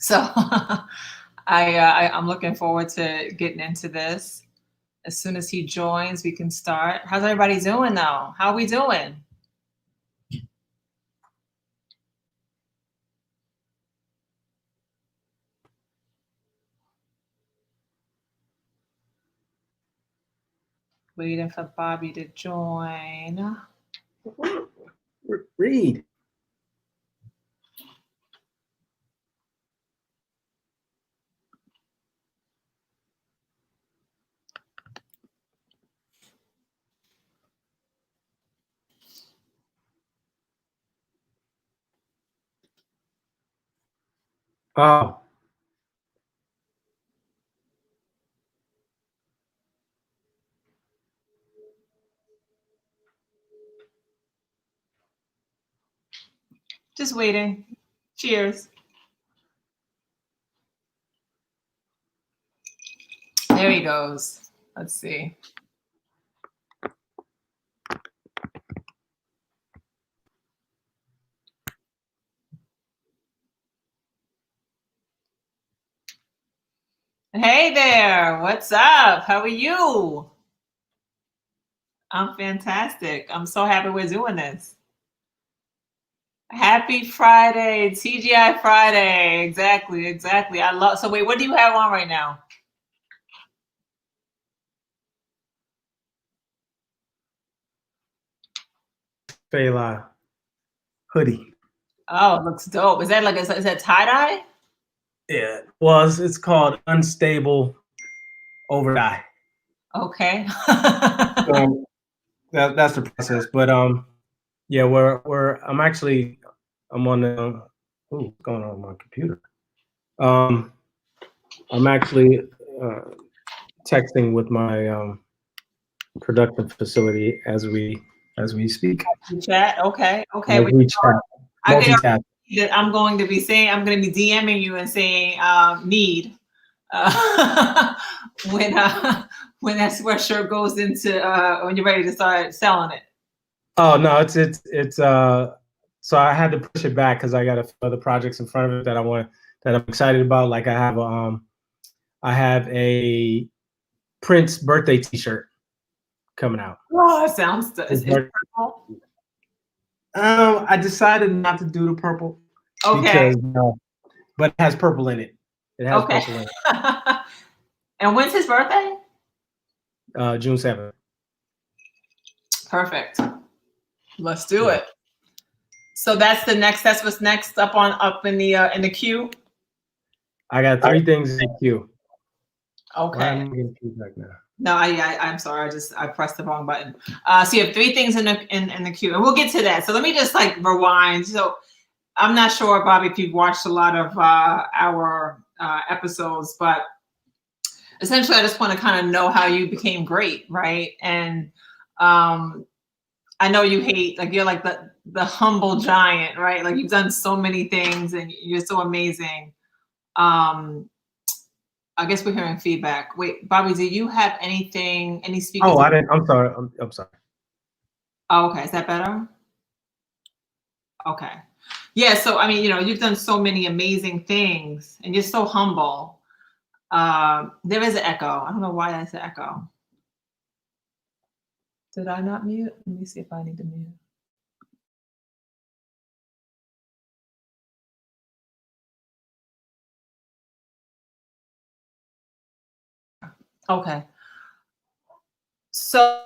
So I'm looking forward to getting into this. As soon as he joins, we can start. How's everybody doing though? How are we doing? Waiting for Bobby to join. Read. Oh. Just waiting. Cheers. There he goes. Let's see. Hey there. What's up? How are you? I'm fantastic. I'm so happy we're doing this. Happy Friday, TGI Friday. Exactly. I love. So wait, what do you have on right now? Fela hoodie. Oh, it looks dope. Is that is that tie dye? Yeah. Well, it's called unstable over dye. Okay. So that's the process. But yeah, I'm on the what's going on with my computer? I'm actually texting with my production facility as we speak. Chat. Okay. As we chat. I can Multitask. that I'm going to be DMing you and saying need when that sweatshirt goes into when you're ready to start selling it. Oh no, it's so I had to push it back because I got a few other projects in front of it that I'm excited about. Like I have a Prince birthday T-shirt coming out. Oh, that sounds is purple? I decided not to do the purple. Okay. Because but it has purple in it. It has purple in it. And when's his birthday? June 7th. Perfect. Let's do it. So that's what's next up in the queue. I got 3 things in the queue. Okay. Why am I getting feedback now? No, I'm sorry. I pressed the wrong button. So you have 3 things in the queue, and we'll get to that. So let me just rewind. So I'm not sure, Bobby, if you've watched a lot of our episodes, but essentially, I just want to kind of know how you became great, right? And I know you hate, you're like the humble giant, right? Like you've done so many things, and you're so amazing. I guess we're hearing feedback. Wait, Bobby, do you have any speakers? Oh, I didn't. I'm sorry. I'm sorry. Oh, okay. Is that better? Okay. Yeah. So, I mean, you've done so many amazing things and you're so humble. There is an echo. I don't know why that's an echo. Did I not mute? Let me see if I need to mute. Okay. So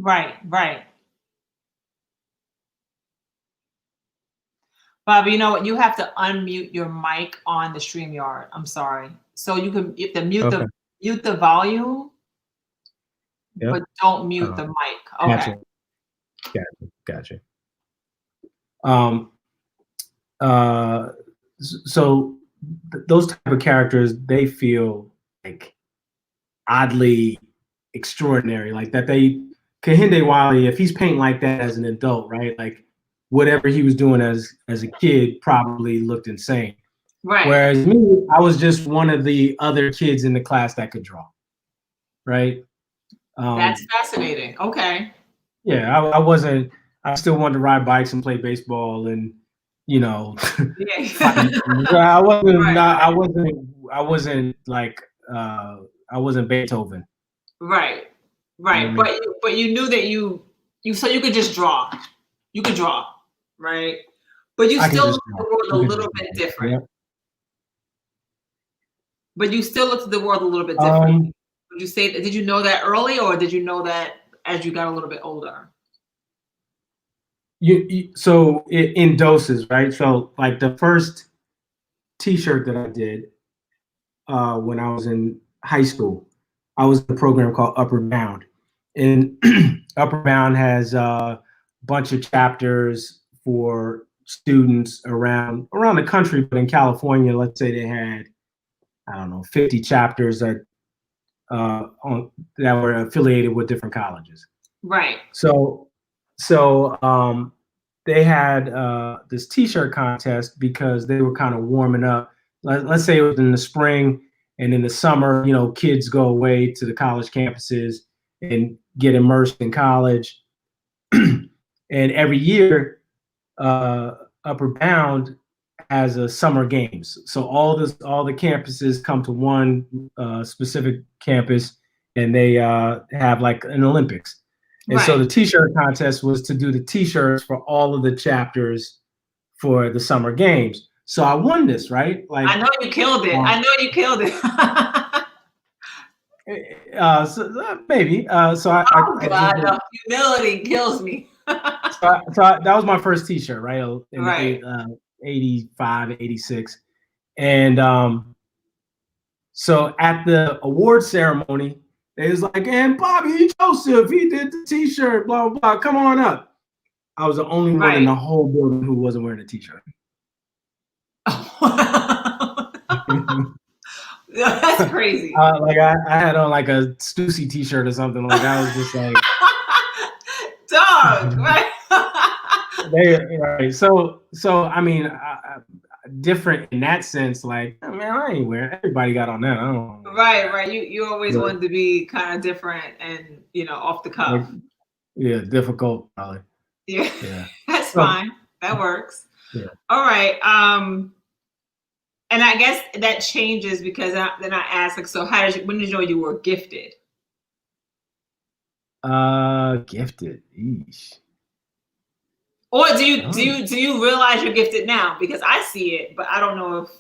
Right, right. Bob, you know what? You have to unmute your mic on the StreamYard. I'm sorry. So you can you have to Okay. mute the volume, Yep. but don't mute Oh, the mic. Okay. gotcha. Gotcha. Um, uh, so those type of characters, they feel like oddly extraordinary, like that they Kehinde Wiley, if he's painting like that as an adult, right? Like whatever he was doing as a kid probably looked insane. Right. Whereas me, I was just one of the other kids in the class that could draw, right? That's Um, fascinating. Okay. yeah, I wasn't. I still wanted to ride bikes and play baseball, and you know, fight. Yeah. I wasn't. Right, Not, I wasn't. I wasn't like. I wasn't Beethoven. right, You know what right. I mean? But you knew that you so you could just draw. You could draw, right? But you I can still just looked at draw. the world a You can little just bit draw. different. Yep. But you still looked at the world a little bit different. Um. Would you say that? Did you know that early, or did you know that as you got a little bit older? So in doses, right? So like the first T-shirt that I did when I was in high school, I was in a program called Upward Bound, and Upward Bound has a bunch of chapters for students around the country. But in California, let's say they had, I don't know, 50 chapters that were affiliated with different colleges. Right. So they had this T-shirt contest because they were kind of warming up. Let's say it was in the spring, and in the summer, you know, kids go away to the college campuses and get immersed in college. And every year, Upper Bound has a summer games. So all the campuses come to one specific campus, and they have like an Olympics. And so Right. the T-shirt contest was to do the T-shirts for all of the chapters for the summer games. So I won this, right? Like, I know you killed it. I know you killed it. maybe. Oh I did God, the, the humility kills me. that was my first T-shirt, right? In Right. 85, 86. And so at the award ceremony, they was like, and Bobby Joseph, he did the T-shirt, blah, blah, blah. Come on up. I was the only one in Right. the whole building who wasn't wearing a T-shirt. That's crazy. Like I had on like a Stussy T-shirt or something. Like I was just like, Dog, right? right. So I mean, different in that sense. Like, oh, man, I ain't wearing. Everybody got on that. I don't. Right, right. You always Yeah. wanted to be kind of different and off the Like, cuff. yeah, difficult, probably. Yeah, Yeah. that's So, fine. That works. yeah. All right. And I guess that changes because then I ask, like, so when did you know you were gifted? Gifted. Eesh. Or do you realize you're gifted now? Because I see it, but I don't know if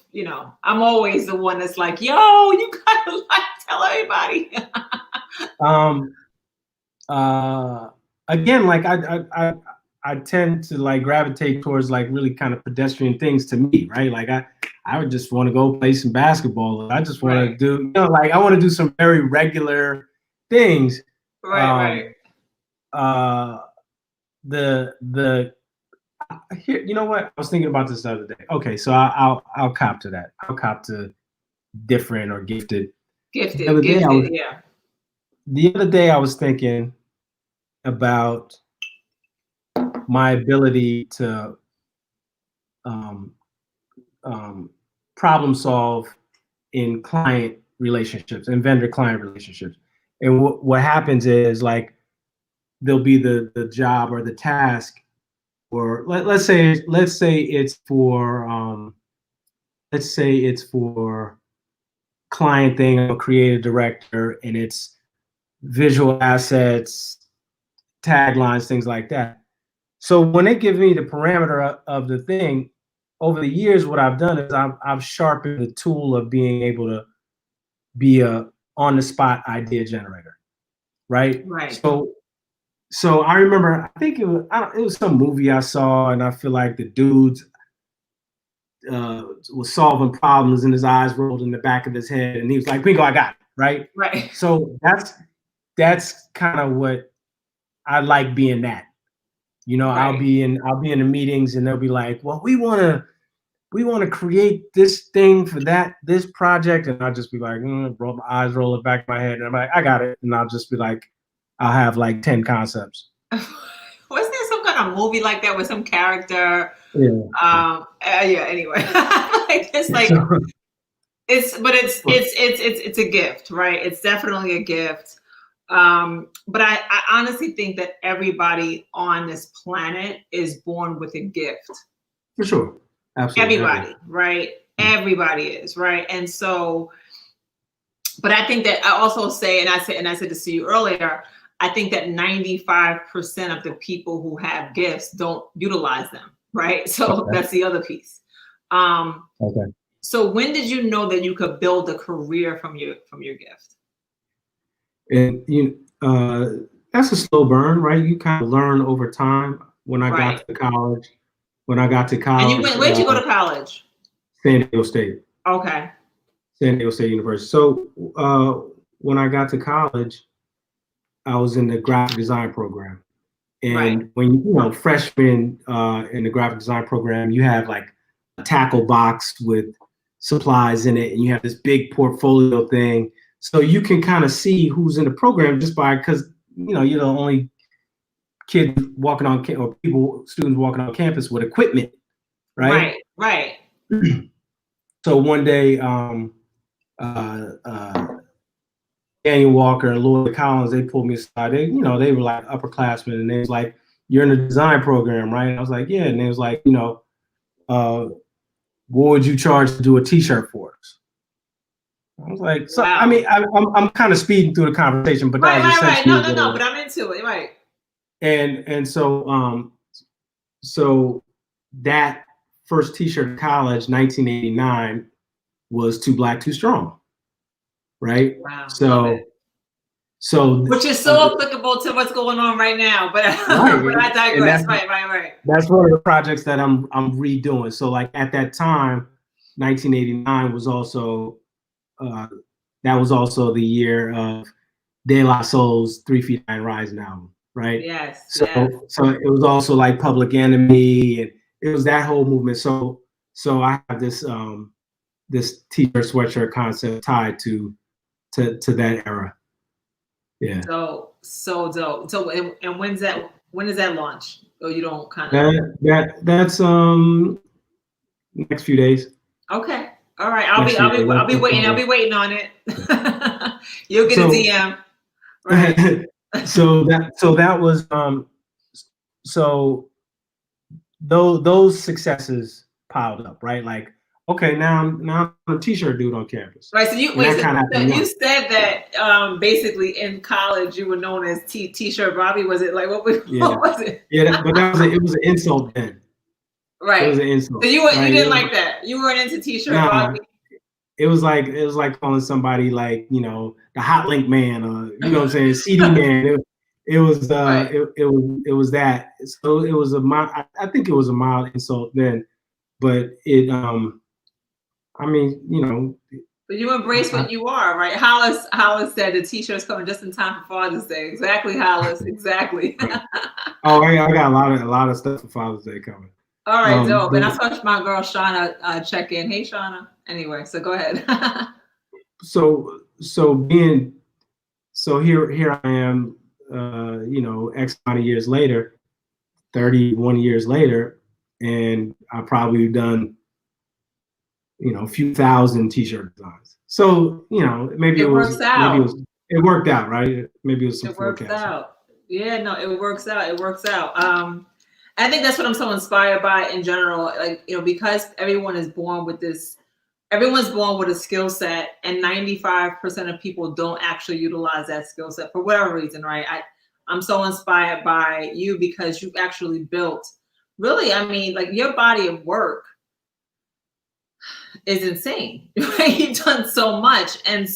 I'm always the one that's like, yo, you gotta like tell everybody. Again, like I tend to like gravitate towards like really kind of pedestrian things to me, right? Like I would just want to go play some basketball. I just want to Right. do, like I want to do some very regular things. Right. The here, you know what? I was thinking about this the other day. Okay, so I'll cop to that. I'll cop to different or gifted. Gifted, The other day yeah. The other day I was thinking about my ability to problem solve in client relationships and vendor client relationships. And what happens is like there'll be the job or the task, or let's say it's for client thing. I'm a creative director, and it's visual assets, taglines, things like that. So when they give me the parameter of the thing, over the years, what I've done is I've sharpened the tool of being able to be a on the spot idea generator, right? Right. So so I remember, I think it was some movie I saw, and I feel like the dudes was solving problems, and his eyes rolled in the back of his head, and he was like, "Bingo, I got it!" Right. Right. So that's kind of what I like being that. You know, Right. I'll be in the meetings, and they'll be like, "Well, we want to create this thing for this project," and I'll just be like, roll my eyes, roll it back in my head, and I'm like, "I got it," and I'll just be like, I'll have like 10 concepts. Wasn't there some kind of movie like that with some character? Yeah. Yeah. Anyway, like it's like So, it's a gift, right? It's definitely a gift. But I honestly think that everybody on this planet is born with a gift. for sure. Absolutely. Everybody, right? Everybody is, right? And so, but I think that I also say, and I said this to you earlier, I think that 95% of the people who have gifts don't utilize them, right? So Okay. that's the other piece. Um, Okay. so when did you know that you could build a career from your gift? And that's a slow burn, right? You kind of learn over time. Right. When I got to And you college, where'd you go to college? San Diego State, Okay. San Diego State University. So when I got to college, I was in the graphic design program. Right. And when freshmen in the graphic design program, you have like a tackle box with supplies in it, and you have this big portfolio thing. So you can kind of see who's in the program just by because you're the only kid walking on or students walking on campus with equipment, right? Right. Right. So one day, Daniel Walker and Lloyd Collins, they pulled me aside. They were like upperclassmen, and they was like, "You're in the design program, right?" And I was like, "Yeah." And they was like, what would you charge to do a T-shirt for us? I was like, so I Wow. mean, I'm kind of speeding through the conversation, but that Right. was Right. Right. essentially No. No. what it No. was. But I'm into it. Right. And so that first T-shirt in college, 1989, was Too Black, Too Strong, right? Wow. Love it. So Which is so applicable to what's going on right now. But right, but I and digress. Right. Right. Right. that's one of the projects that I'm redoing. So like at that time, 1989 was also that was also the year of De La Soul's 3 Feet High and Rising album, right? Yes. So Yes. so it was also like Public Enemy, and it was that whole movement. So I have this t-shirt sweatshirt concept tied to that era. Yeah. So dope. So and when's that? When does that launch? Or you don't kind of. That's next few days. Okay. All right. Next few days. I'll be waiting. I'll be waiting on it. You'll get a DM. Right. so that was so those successes piled up, right? Like, okay, now I'm a t-shirt dude on campus. Right. So you And wait. that So kind of happened you once. said that basically in college you were known as T-shirt Bobby. Was it like what Yeah. was it? Yeah, but it was an insult then. It was Right. an insult. So you Right? didn't like that. You weren't into T-shirt Nah, Bobby. it was like calling somebody like, the hot link man, or what I'm saying, CD man. It was Right. it was that. So it was I think it was a mild insult then, but it I mean, But you embrace what you are, right? Hollis said the T-shirt's coming just in time for Father's Day. Exactly, Hollis. Exactly. oh, I got a lot of stuff for Father's Day coming. All right, dope. And I But saw my girl Shauna check in. Hey, Shauna. Anyway, so go ahead. so being here I am, X amount of years later, 31 years later, and I probably done a few thousand t-shirt designs. So maybe It works out. it worked out, right? Maybe it was some It works forecasting. out. Yeah, no, it works out. It works out. I think that's what I'm so inspired by in general. Like, because everyone's born with a skill set, and 95% of people don't actually utilize that skill set for whatever reason, right? I'm so inspired by you because you actually built really, I mean, like your body of work is insane, right? You've done so much. And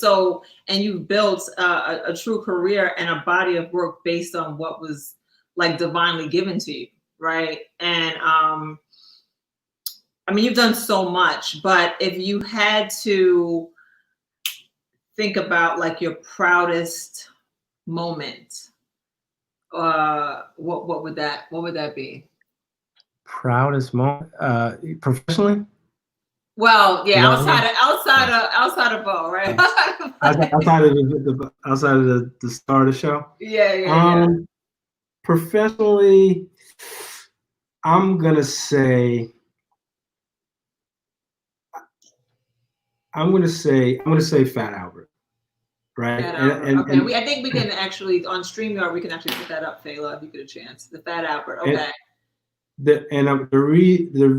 you've built a true career and a body of work based on what was like divinely given to you, right? And I mean, you've done so much, but if you had to think about like your proudest moment, what would that be? Proudest moment, professionally? Well, Is yeah, that what I mean? outside of Bo, right? Outside of the start of the show. Yeah. Professionally, I'm gonna say Fat Albert, right? Fat Albert. Okay, And I think we can actually on StreamYard we can actually put that up, Fela, if you get a chance. The Fat Albert. Okay. the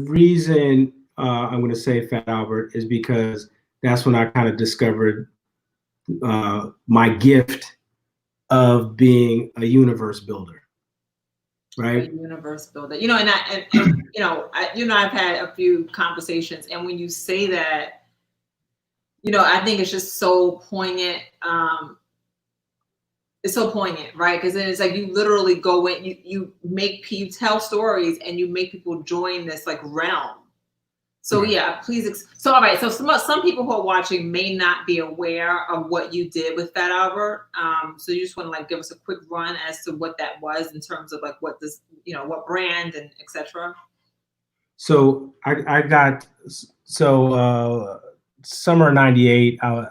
reason I'm gonna say Fat Albert is because that's when I kind of discovered my gift of being a universe builder, A right? universe builder. You know, and you know, I've had a few conversations, and when you say that, you know, I think it's just so poignant. It's so poignant, right? Because then it's like you literally go in, you tell stories, and you make people join this like realm. So Right. yeah, please. So all right. So some people who are watching may not be aware of what you did with Fat Albert. So you just want to like give us a quick run as to what that was in terms of like what this, you know, what brand and etc. So I got summer '98. I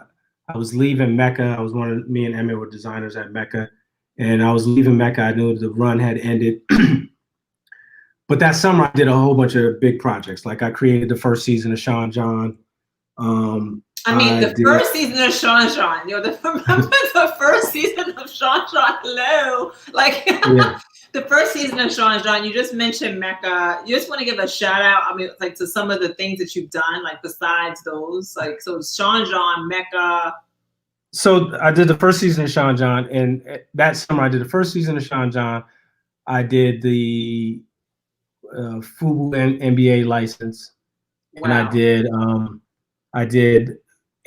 was leaving Mecca. Me and Emmett were designers at Mecca, and I was leaving Mecca. I knew the run had ended. But that summer, I did a whole bunch of big projects. Like I created the first season of Sean John. I mean, the first season of Sean John, you know, remember the first season of Sean John? Hello, like Yeah. the first season of Sean John. You just mentioned Mecca. You just want to give a shout out. I mean, like to some of the things that you've done, like besides those, like so Sean John, Mecca. So I did the first season of Sean John, and that summer I did the first season of Sean John. I did the FUBU NBA license, and Wow. I did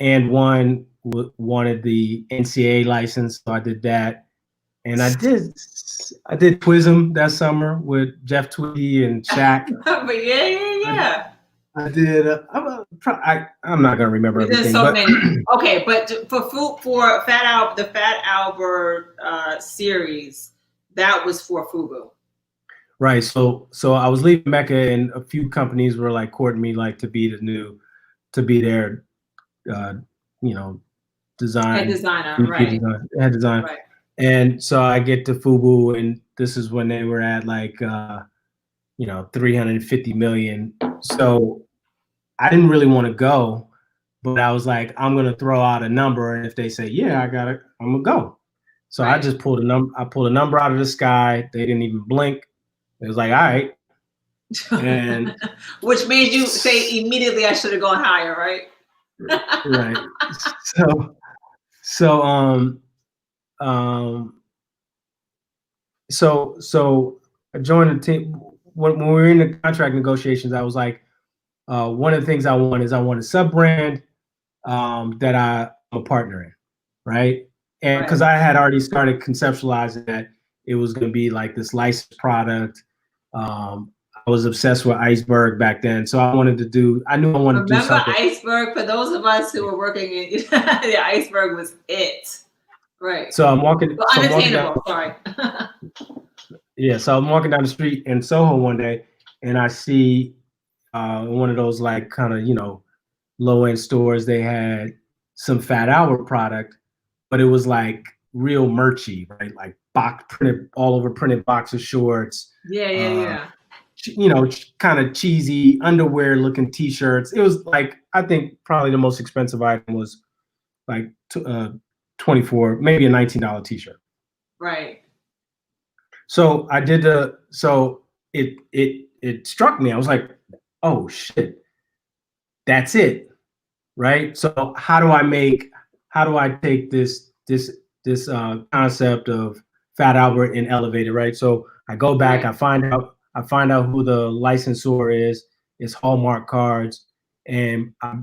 and one wanted the NCAA license, so I did that, and I did Twism that summer with Jeff Tweedy and Shaq. But yeah. I did. I'm not gonna remember We did everything, so but many. Okay, but for Fat Albert, the Fat Albert series, that was for FUBU. right. So I was leaving Mecca, and a few companies were like courting me, like to be their, you know, Head design, designer, VP right? head design. Right. And so I get to FUBU, and this is when they were at like, 350 million. So I didn't really want to go, but I was like, I'm gonna throw out a number, and if they say, yeah, I got it, I'm gonna go. So Right. I just pulled a number. I pulled a number out of the sky. They didn't even blink. It was like, all right. And which made you say immediately I should have gone higher, right? right. So I joined the team when we were in the contract negotiations. I was like, one of the things I want a sub brand that I'm a partner in, right? And because I had already started conceptualizing that it was going to be like this licensed product. I was obsessed with Iceberg back then, so I knew I wanted to do something. Iceberg, for those of us who were working in the Iceberg was it. Right. So I'm walking. Well, unattainable. Sorry. Yeah, so I'm walking down the street in Soho one day, and I see one of those like kind of low end stores. They had some Fat Albert product, but it was like real merchy, right? Like printed all over printed boxer shorts. Yeah. Kind of cheesy underwear looking T-shirts. It was like, I think probably the most expensive item was like 24, maybe a $19 T-shirt. Right. So I did it struck me. I was like, oh shit, that's it, right? So how do I take this concept of Fat Albert and elevate it, right? So I go back, I find out who the licensor is. It's Hallmark Cards, and I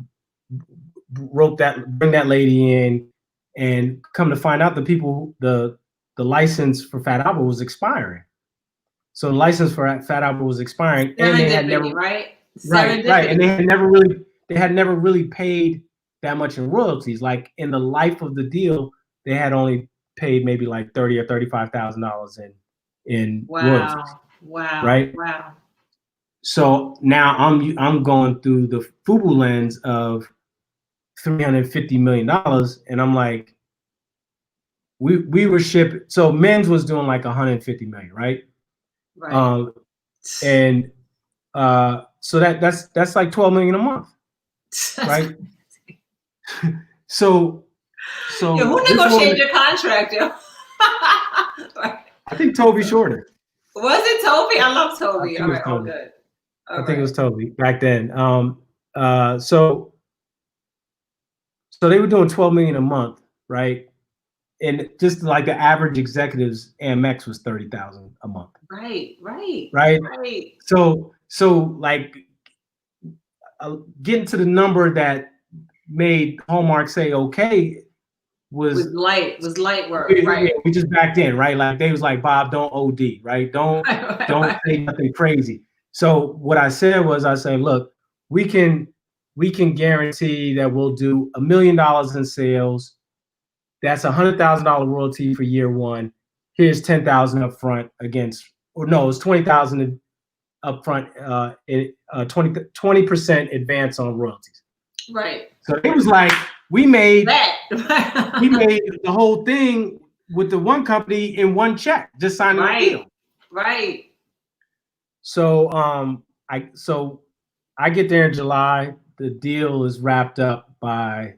bring that lady in, and come to find out the license for Fat Albert was expiring. So the license for Fat Albert was expiring, and they had never Serendipity, right? right, and Serendipity. they had never really paid that much in royalties. Like in the life of the deal, they had only paid maybe like $30,000 or $35,000 in royalties, Wow. Wow. right? Wow. So now I'm going through the FUBU lens of $350 million, and I'm like, we were shipping. So men's was doing like 150 million, right? Right. And so that's like 12 million a month, right? So Yo, who this negotiated woman, your contract, yo? I think Toby Shorter. Was it Toby? I love I Toby. think All it was right, all Toby. good. I think it was Toby back then. So they were doing 12 million a month, right? And just like the average executives, AMX was 30,000 a month. Right. So like getting to the number that made Hallmark say okay was light work, right? we just backed in, right? Like they was like, Bob, don't OD, right? Don't say nothing crazy. So what I said was, I said, look, we can guarantee that we'll do $1 million in sales. That's $100,000 royalty for year one. Here's 10,000 up front against, or no, it's 20,000 up front, 20% advance on royalties. Right. So it was like we made that. we made the whole thing with the one company in one check, just signing the deal. Right. So I get there in July. The deal is wrapped up by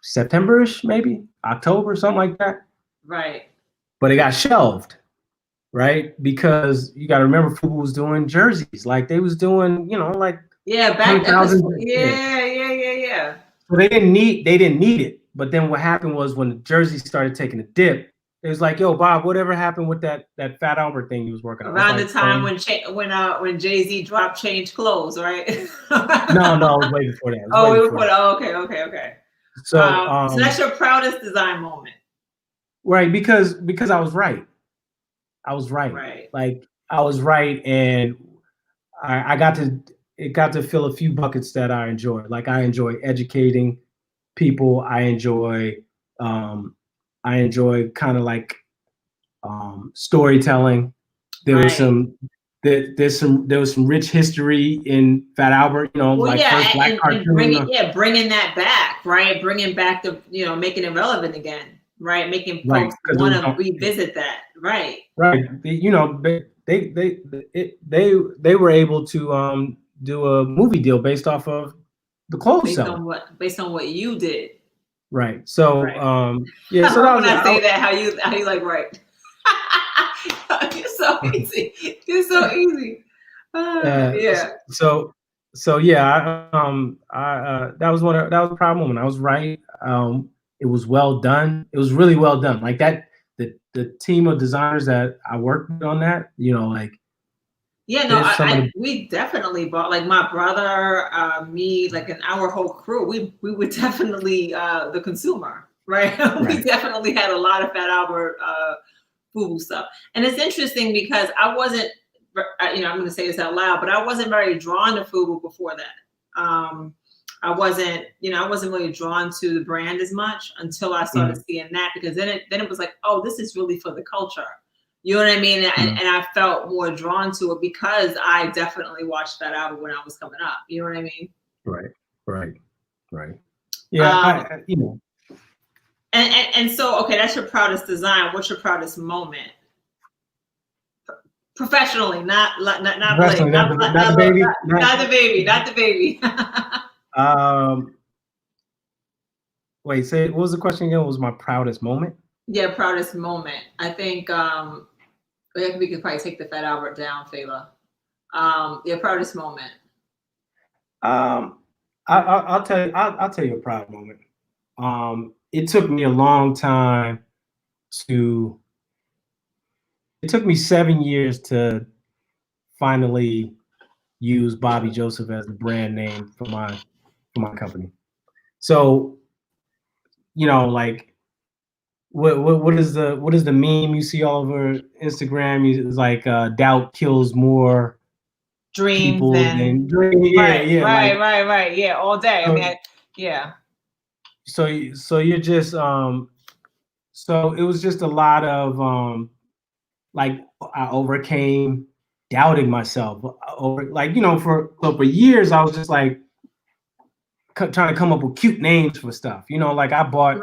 September-ish, maybe October, something like that. Right. But it got shelved, right? Because you got to remember, FUBU was doing jerseys, like they was doing, like back then. Yeah. So they didn't need it. But then what happened was when the jerseys started taking a dip, it was like, yo, Bob, whatever happened with that Fat Albert thing he was working on? Around the time when Jay-Z dropped Change Clothes, right? No, it was way before that. Okay. So that's your proudest design moment. Right, because I was right. Right. Like I was right, and I got to fill a few buckets that I enjoy. Like I enjoy educating people. I enjoy kind of like storytelling. There was some rich history in Fat Albert, first black cartoon. Bringing that back, right? Bringing back the, making it relevant again, right? Making folks want to revisit that, right? Right. They were able to do a movie deal based off of the clothes selling. Based on what you did. Right. So yeah. So that when I say that, how you like, right? You're so easy. You're so easy. Yeah. So yeah. That was a proud moment. I was right. It was well done. It was really well done. Like that. The team of designers that I worked with on that, we definitely bought, like my brother, me, like in our whole crew, we were definitely the consumer, right? We definitely had a lot of Fat Albert FUBU stuff. And it's interesting because I wasn't, I'm going to say this out loud, but I wasn't very drawn to FUBU before that. I wasn't really drawn to the brand as much until I started seeing that, because then it was like, oh, this is really for the culture. You know what I mean? And I felt more drawn to it because I definitely watched that album when I was coming up. You know what I mean? Right. Yeah, And so, okay, that's your proudest design. What's your proudest moment? Professionally, not the baby. Wait, say what was the question again? What was my proudest moment? Yeah, proudest moment. I think we could probably take the Fat Albert down, Fela. Your proudest moment. I'll tell you a proud moment. It took me a long time it took me 7 years to finally use Bobby Joseph as the brand name for my company. So, like what is the meme you see all over Instagram? It's like doubt kills more Dreams people and than dreams. Yeah, right, yeah. right, Like right, right. Yeah, all day. I so, mean, yeah. so you're just so it was just a lot of like I overcame doubting myself over like for years I was just like trying to come up with cute names for stuff. Like I bought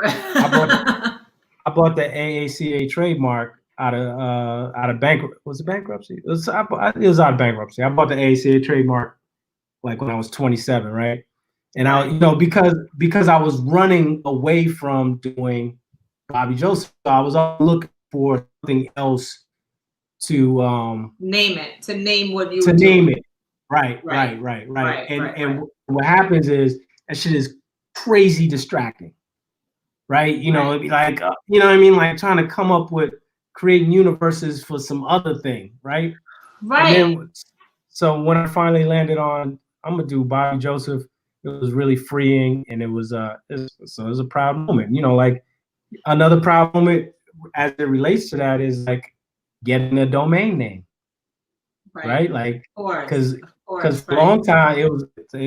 I bought the AACA trademark out of bankrupt. Was it bankruptcy? It was out of bankruptcy. I bought the AACA trademark like when I was 27, right? And I, Right. because I was running away from doing Bobby Joseph, so I was looking for something else to name what you to were name doing. it. Right. Right, And right, right. what happens is that shit is crazy distracting. Right? Right. It'd be like, you know what I mean? Like trying to come up with creating universes for some other thing, right? And Right. then, so when I finally landed on, I'm gonna do Bobby Joseph, it was really freeing, and it was a proud moment. Like another proud moment as it relates to that is like getting a domain name, right? Like, Of course. because Of course. for a Right. long time it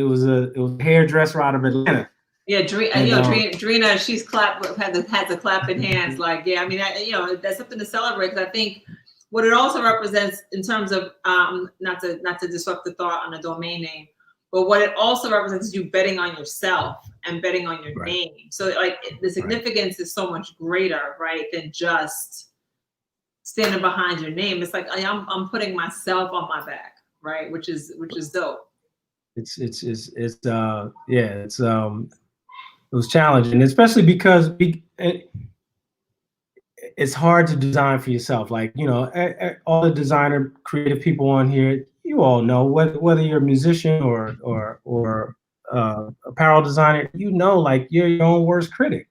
was a hairdresser out of Atlanta. Yeah, And Drina, she's has the clapping hands. Like, yeah, I mean, that's something to celebrate because I think what it also represents in terms of not to disrupt the thought on a domain name, but what it also represents is you betting on yourself and betting on your name. So like the significance is so much greater, right, than just standing behind your name. It's like I'm putting myself on my back, right, which is dope. It was challenging, especially because it's hard to design for yourself. Like, all the designer creative people on here, you all know whether you're a musician or apparel designer, like you're your own worst critic,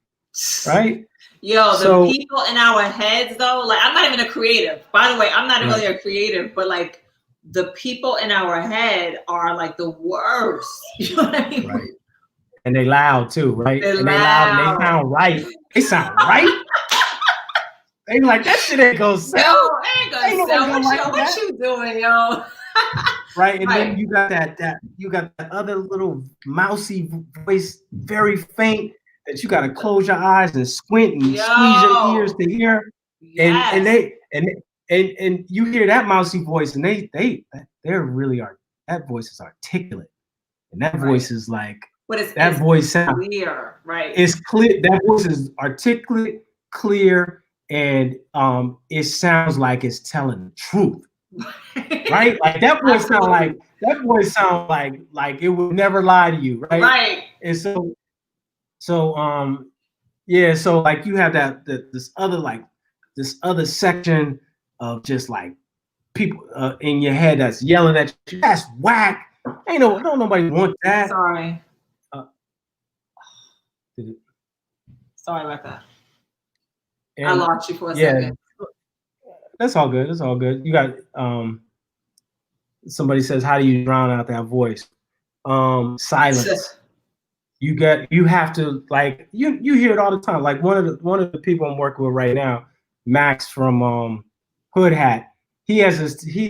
right? Yo, So, the people in our heads though, like I'm not even a creative. By the way, I'm not really a creative, but like the people in our head are like the worst. You know what I mean? Right. And they loud too, right? They're and they loud and they loud. sound right. They sound right. They like that shit ain't gonna sell. Yo, ain't gonna sell. What you doing, yo? Right. And then you got that other little mousy voice, very faint, that you gotta close your eyes and squint and squeeze your ears to hear. Yes. And you hear that mousy voice, and they're really that voice is articulate. And that voice is like, but that voice sounds clear, right? It's clear. That voice is articulate, clear, and it sounds like it's telling the truth, right? Like that voice sound like it would never lie to you, right? Right. And so yeah, so like you have this other section of just like people in your head that's yelling at you. That's whack. Don't nobody want that. Sorry. Sorry about that. I lost you for a second. That's all good. That's all good. You got somebody says, how do you drown out that voice? Silence. You have to, like, you hear it all the time. Like one of the people I'm working with right now, Max from Hood Hat, he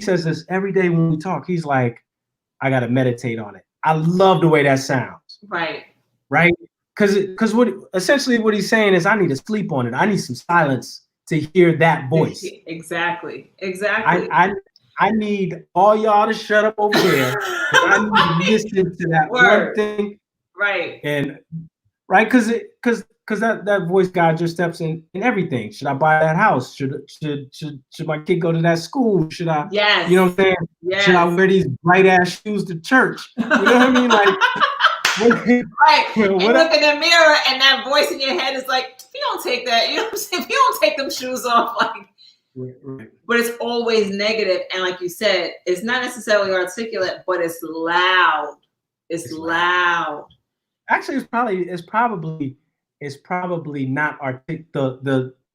says this every day when we talk. He's like, I gotta meditate on it. I love the way that sounds. Right. Because what he's saying is I need to sleep on it. I need some silence to hear that voice. Exactly. I need all y'all to shut up over there. I need to listen to that one thing. Right. And because that voice guy just steps in everything. Should I buy that house? Should my kid go to that school? Should I? Yes. You know what I'm saying? Yes. Should I wear these bright ass shoes to church? You know what I mean? Like. Right. And look in the mirror, and that voice in your head is like, if you don't take that, you know what I'm saying? If you don't take them shoes off, like, but it's always negative. And like you said, it's not necessarily articulate, but it's loud. It's loud. Actually, it's probably not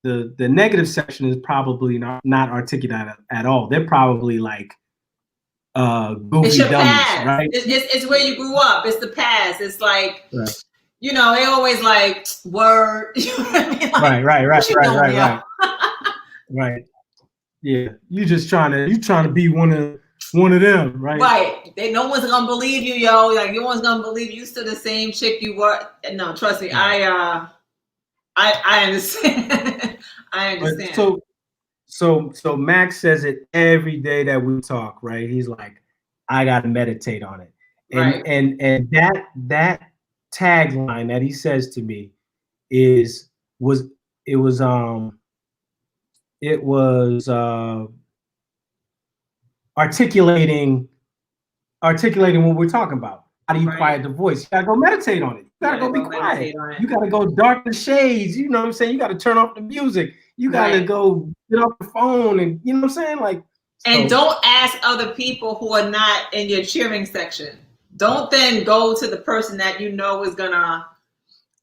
the negative section is probably not articulate at all. They're probably like goofy dummies, right? It's where you grew up. It's the past. It's like you know, they always like word. You know what I mean? Like, Right. what you doing, yo? Right. Yeah. You trying to be one of them, right? Right. No one's gonna believe you, yo. Like no one's gonna believe you still the same chick you were. No, trust me, right. I understand. I understand. But so Max says it every day that we talk, right? He's like, I gotta meditate on it. Right. And that tagline that he says to me was articulating what we're talking about. How do you quiet the voice? You gotta go meditate on it. You gotta go be quiet. You gotta go dark the shades. You know what I'm saying? You gotta turn off the music. You gotta go get off the phone, and you know what I'm saying? Like, and don't ask other people who are not in your cheering section. Don't then go to the person that you know is gonna.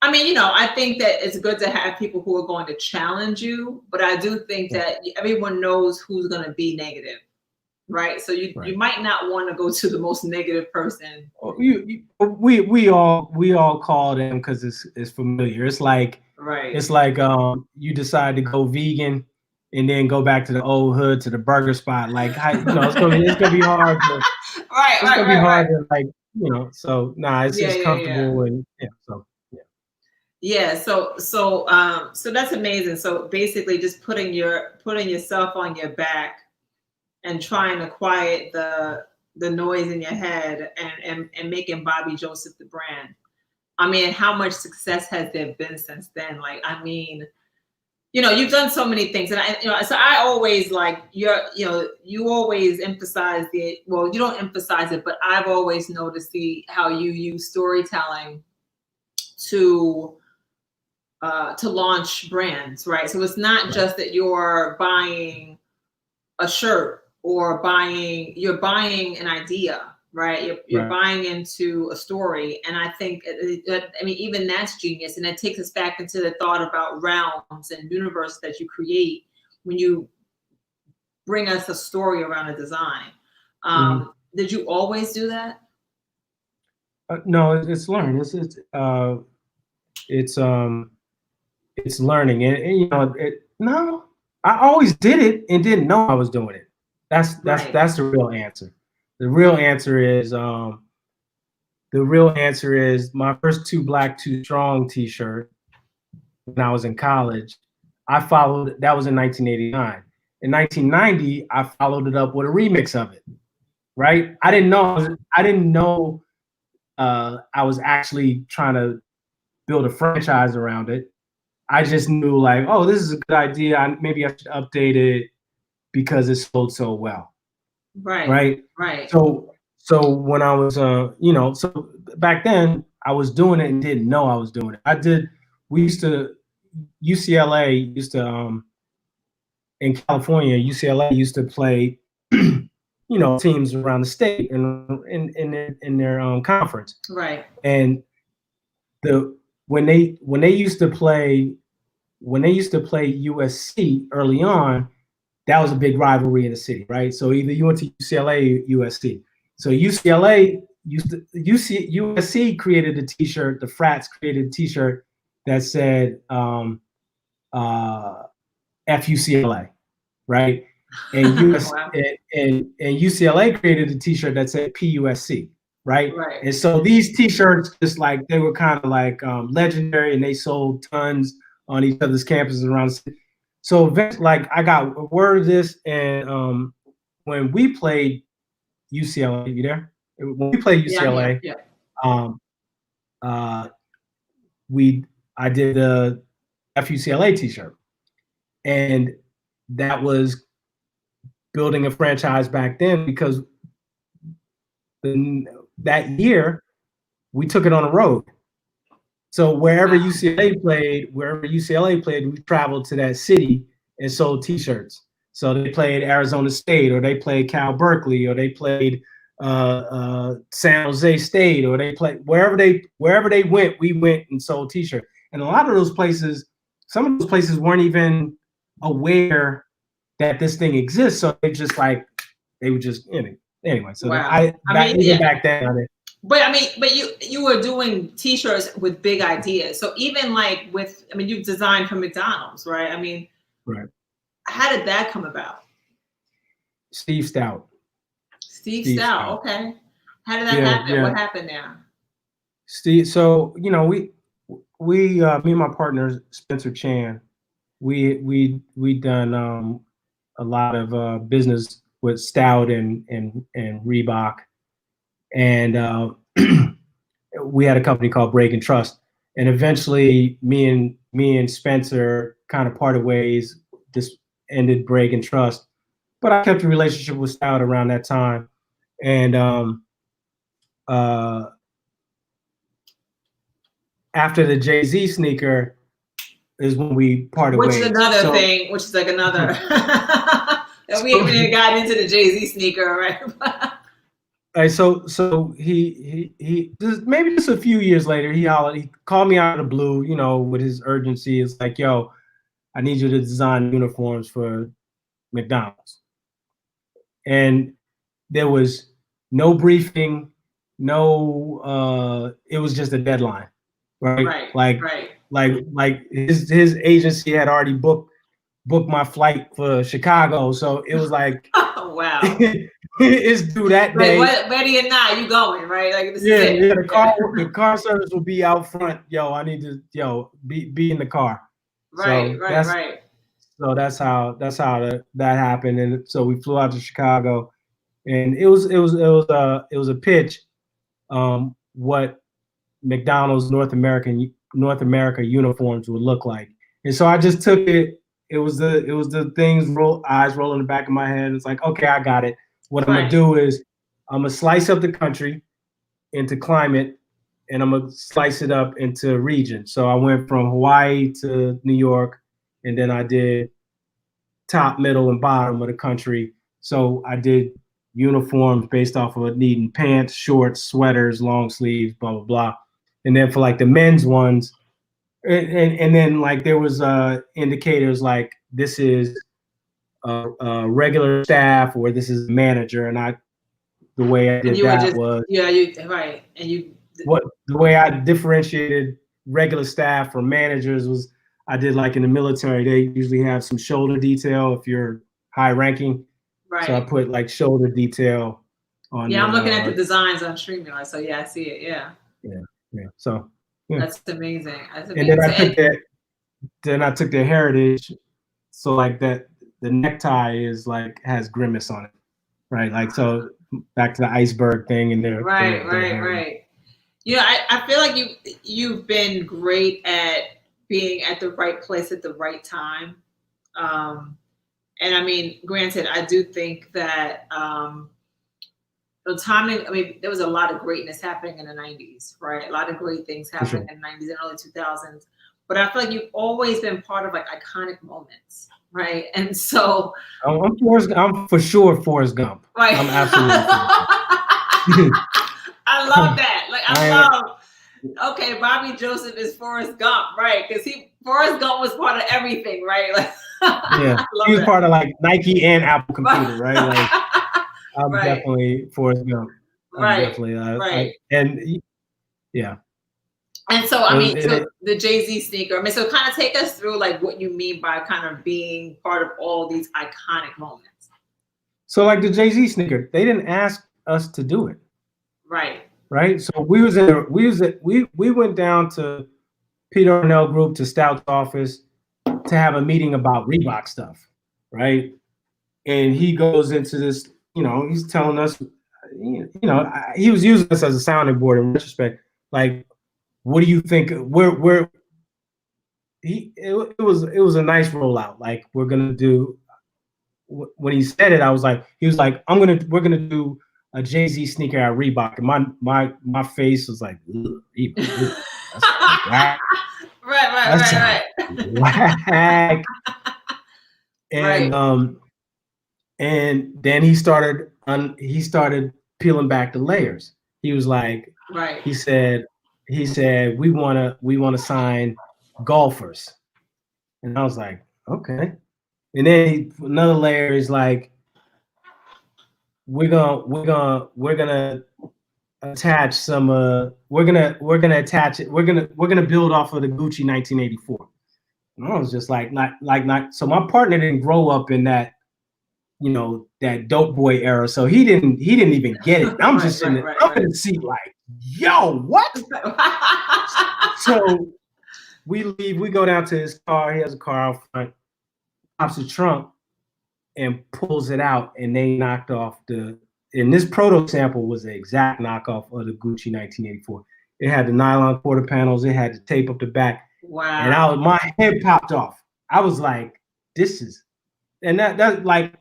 I mean, you know, I think that it's good to have people who are going to challenge you, but I do think that everyone knows who's going to be negative, right? So you might not want to go to the most negative person. We all call them because it's familiar. It's like you decide to go vegan and then go back to the old hood to the burger spot. Like, it's gonna be hard to hard to, like, you know. So it's just comfortable and so. Yeah, so that's amazing. So basically just putting yourself on your back and trying to quiet the noise in your head and making Bobby Joseph the brand. I mean, how much success has there been since then? Like, I mean, you know, you've done so many things, and so I always like you always emphasize you don't emphasize it, but I've always noticed how you use storytelling to launch brands, right? So it's not just that you're buying a shirt or you're buying an idea, right? You're buying into a story. And I think, I mean, even that's genius. And that takes us back into the thought about realms and universe that you create when you bring us a story around a design. Did you always do that? No, it's learned. It's learning, and you know, no, I always did it and didn't know I was doing it. That's the real answer. The real answer is my first Too Black Too Strong t-shirt when I was in college. I followed, that was in 1989. In 1990, I followed it up with a remix of it. Right? I didn't know I was actually trying to build a franchise around it. I just knew, like, oh, this is a good idea. Maybe I should update it because it sold so well. Right. So when I was, so back then I was doing it and didn't know I was doing it. UCLA used to, in California, UCLA used to play, teams around the state in their conference. Right. And when they used to play USC early on, that was a big rivalry in the city, right? So either you went to UCLA or USC. So USC created a t-shirt, the frats created a t-shirt that said FUCLA, right? And and UCLA created a t-shirt that said PUSC. Right. And so these t-shirts, just like, they were kind of like legendary, and they sold tons on each other's campuses around the city. So like, I got word of this, and when we played UCLA, you there? When we played UCLA, I did the FUCLA t-shirt, and that was building a franchise back then, because that year we took it on the road. So wherever UCLA played, we traveled to that city and sold t-shirts. So they played Arizona State, or they played Cal Berkeley, or they played San Jose State, or they played wherever they went, we went and sold t-shirts. And a lot of those places, some of those places weren't even aware that this thing exists. So they just, like, they would just, anyway. So back then, But I mean, but you were doing t-shirts with big ideas. So even like with, I mean, you've designed for McDonald's, right? I mean, Right. how did that come about? Steve Stout. Steve Stout. Okay. How did that Yeah, happen? yeah. What happened there? Steve. So we me and my partner Spencer Chan, we done a lot of business with Stout and Reebok, and we had a company called Break and Trust, and eventually me and Spencer kind of parted ways. This ended Break and Trust, but I kept a relationship with Stout around that time, and uh, after the Jay-Z sneaker is when we parted Which ways. is another thing, which is like another. We haven't even got into the Jay-Z sneaker, right? Right, so he maybe just a few years later, he called me out of the blue, with his urgency. It's like, yo, I need you to design uniforms for McDonald's. And there was no briefing, it was just a deadline, right? Like his agency had already booked my flight for Chicago, so it was like, wow. It's due that day. Ready or not, you going, right? Like, this is Yeah, it. the car service will be out front. Yo, I need to be in the car. Right. So that's how that happened, and so we flew out to Chicago, and it was a pitch, what McDonald's North America uniforms would look like, and so I just took it. It was the things eyes roll in the back of my head. It's like, okay, I got it. What I'm gonna do is I'm gonna slice up the country into climate, and I'm gonna slice it up into region. So I went from Hawaii to New York, and then I did top, middle, and bottom of the country. So I did uniforms based off of needing pants, shorts, sweaters, long sleeves, blah blah blah. And then for like the men's ones, and then like there was indicators like this is a regular staff or this is a manager, and the way I did that was the way I differentiated regular staff from managers was I did like in the military, they usually have some shoulder detail if you're high ranking. Right. So I put like shoulder detail on. Yeah, I'm looking at the designs on StreamYard. So yeah, I see it. Yeah. Yeah. So yeah. That's amazing. And then I took their heritage. So like that, the necktie is like has grimace on it, right? Like, so back to the iceberg thing and their right. You know, I feel like you've been great at being at the right place at the right time. And I mean, granted, I do think that the timing, I mean, there was a lot of greatness happening in the 90s, right? A lot of great things happening in the 90s and early 2000s. But I feel like you've always been part of like iconic moments, right? And so I'm for sure Forrest Gump. Right. I'm absolutely I love that. Like I love okay, Bobby Joseph is Forrest Gump, right? Because Forrest Gump was part of everything, right? Like yeah, he was part of like Nike and Apple Computer, right? Like I'm definitely Forrest Gump. Right. Yeah. And so, I mean, so the Jay-Z sneaker, I mean, so kind of take us through like what you mean by kind of being part of all these iconic moments. So like the Jay-Z sneaker, they didn't ask us to do it. Right. So we went down to Peter Arnell Group to Stout's office to have a meeting about Reebok stuff, right? And he goes into this, he's telling us, he was using us as a sounding board in retrospect. Like, what do you think? It was a nice rollout. Like, we're gonna do. When he said it, he was like, we're gonna do a Jay-Z sneaker at Reebok, and my face was like, Reebok. That's Right. Whack. And then he started peeling back the layers. He was like, he said we want to sign golfers, and I was like, okay. And then another layer is like, we're gonna attach some. We're gonna attach it. We're gonna build off of the Gucci 1984. And I was just like, not. So my partner didn't grow up in that, that dope boy era. So he didn't even get it. I'm just in the seat like, yo, what? So we leave. We go down to his car. He has a car out front. Pops the trunk and pulls it out, and they knocked off and this proto sample was the exact knockoff of the Gucci 1984. It had the nylon quarter panels. It had the tape up the back. Wow. And my head popped off. I was like, this is, and that like,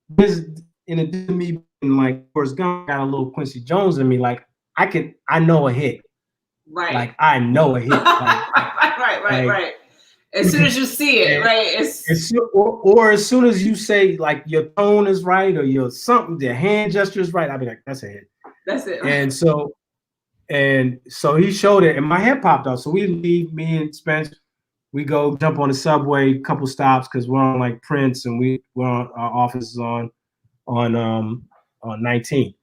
this, in addition to me being like, Forrest Gump, got a little Quincy Jones in me. Like, I know a hit. Right. Like, I know a hit. Like, right. As soon as you see it, right? Or as soon as you say like your tone is right or your something, the hand gesture is right, I'll be like, that's a hit. That's it. And so he showed it, and my head popped off. So we leave, me and Spence, we go jump on the subway, couple stops because we're on like Prince, and we're on our office is on 19.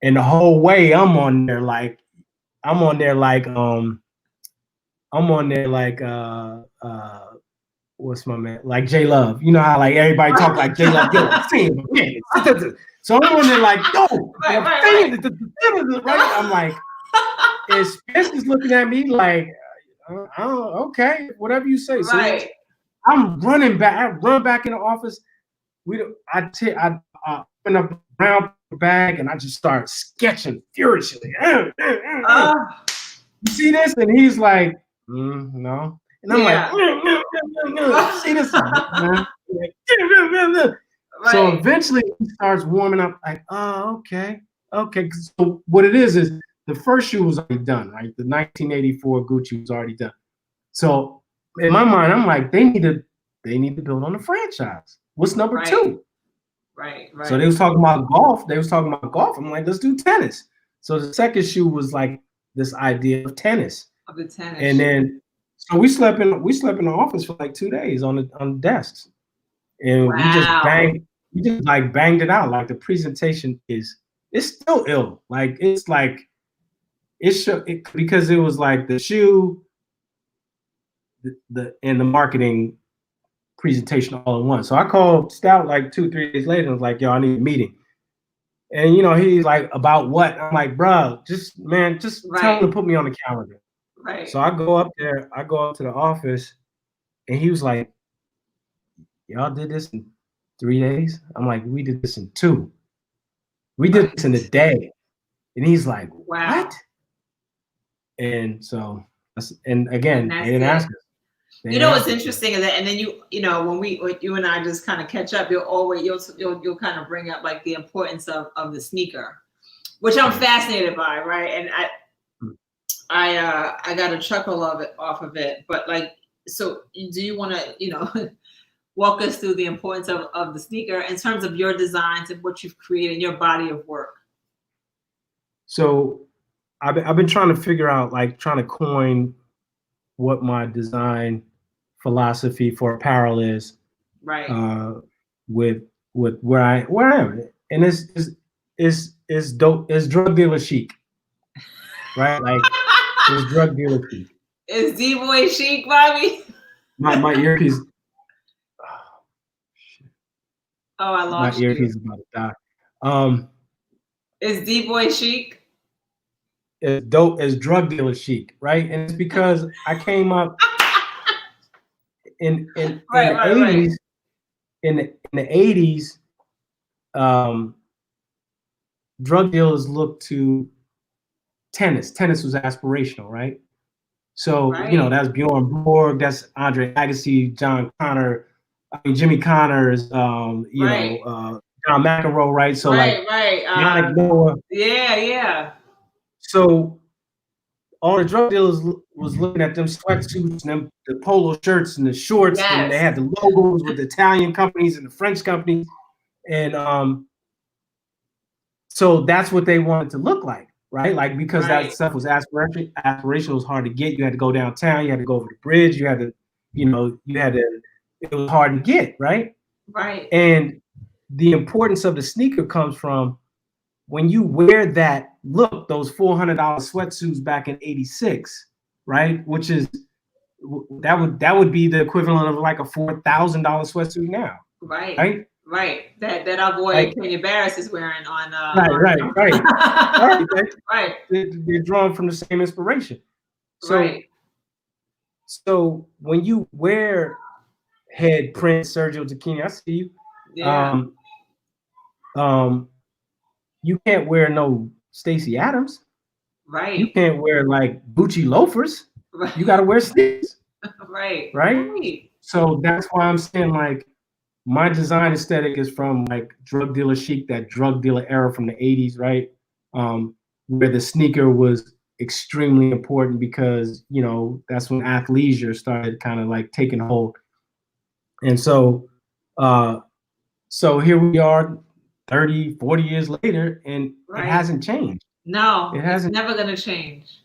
And the whole way I'm on there like what's my man? Like J Love. You know how like everybody talk like J Love, yo, sing, man. So I'm on there like, yo, right. I'm like, and Spence is looking at me like, oh, okay, whatever you say. So I'm running back. I run back in the office. I open up the brown bag and I just start sketching furiously. You see this? And he's like, no. And I'm like, see this? So eventually he starts warming up like, oh, okay. So what it is the first shoe was already done, right? The 1984 Gucci was already done. So in my mind, I'm like, they need to build on the franchise. What's number two? Right. So they was talking about golf. I'm like, let's do tennis. So the second shoe was like this idea of tennis. Of the tennis. And then so we slept in the office for like 2 days on the desks. And we just banged it out. Like the presentation it's still ill. Like it's like because it was like the shoe, and the marketing presentation all in one. So I called Stout like 2-3 days later and was like, yo, I need a meeting. And he's like, about what? I'm like, bro, just tell him to put me on the calendar. Right. So I go up to the office, and he was like, y'all did this in 3 days? I'm like, we did this in 2. We did this in a day. And he's like, wow. What? And so, and again, they didn't ask us. What's interesting is that, and then when you and I just kind of catch up, you'll kind of bring up like the importance of the sneaker, which I'm fascinated by, right? And I got a chuckle off of it, but like, so do you want to walk us through the importance of the sneaker in terms of your designs and what you've created in your body of work? So I've been trying to figure out, like, trying to coin what my design philosophy for apparel is, right? With where I am, and it's dope. It's drug dealer chic, right? Like it's drug dealer chic. Is D-boy chic, Bobby? My earpiece. Oh, I lost you. My earpiece is about to die. Is D-boy chic? It's dope as drug dealer chic, right? And it's because I came up in the 80s. In the 80s, drug dealers looked to tennis. Tennis was aspirational, right? So that's Bjorn Borg, that's Andre Agassi, Jimmy Connors, John McEnroe, right? So Yannick Noah. Yeah. So all the drug dealers was looking at them sweatsuits and the polo shirts and the shorts, and they had the logos with the Italian companies and the French companies, and so that's what they wanted to look like, right? Like, because that stuff was aspirational. Aspirational was hard to get. You had to go downtown. You had to go over the bridge. You had to, it was hard to get, right? Right. And the importance of the sneaker comes from when you wear that look, those $400 sweatsuits back in '86, right? Which is that would be the equivalent of like a $4,000 sweatsuit now, Right. right? Right. That our boy Like, Kenya Barris is wearing on right. right. They're drawn from the same inspiration. Right. So when you wear head Prince, Sergio Tacchini, I see you. Yeah. You can't wear no Stacey Adams. Right. You can't wear like Gucci loafers. Right. You got to wear sneakers. Right. Right. So that's why I'm saying like my design aesthetic is from like drug dealer chic, that drug dealer era from the '80s, right? Where the sneaker was extremely important because, you know, that's when athleisure started kind of like taking hold. And so here we are 30, 40 years later, and it hasn't changed. No, it hasn't. It's never going to change.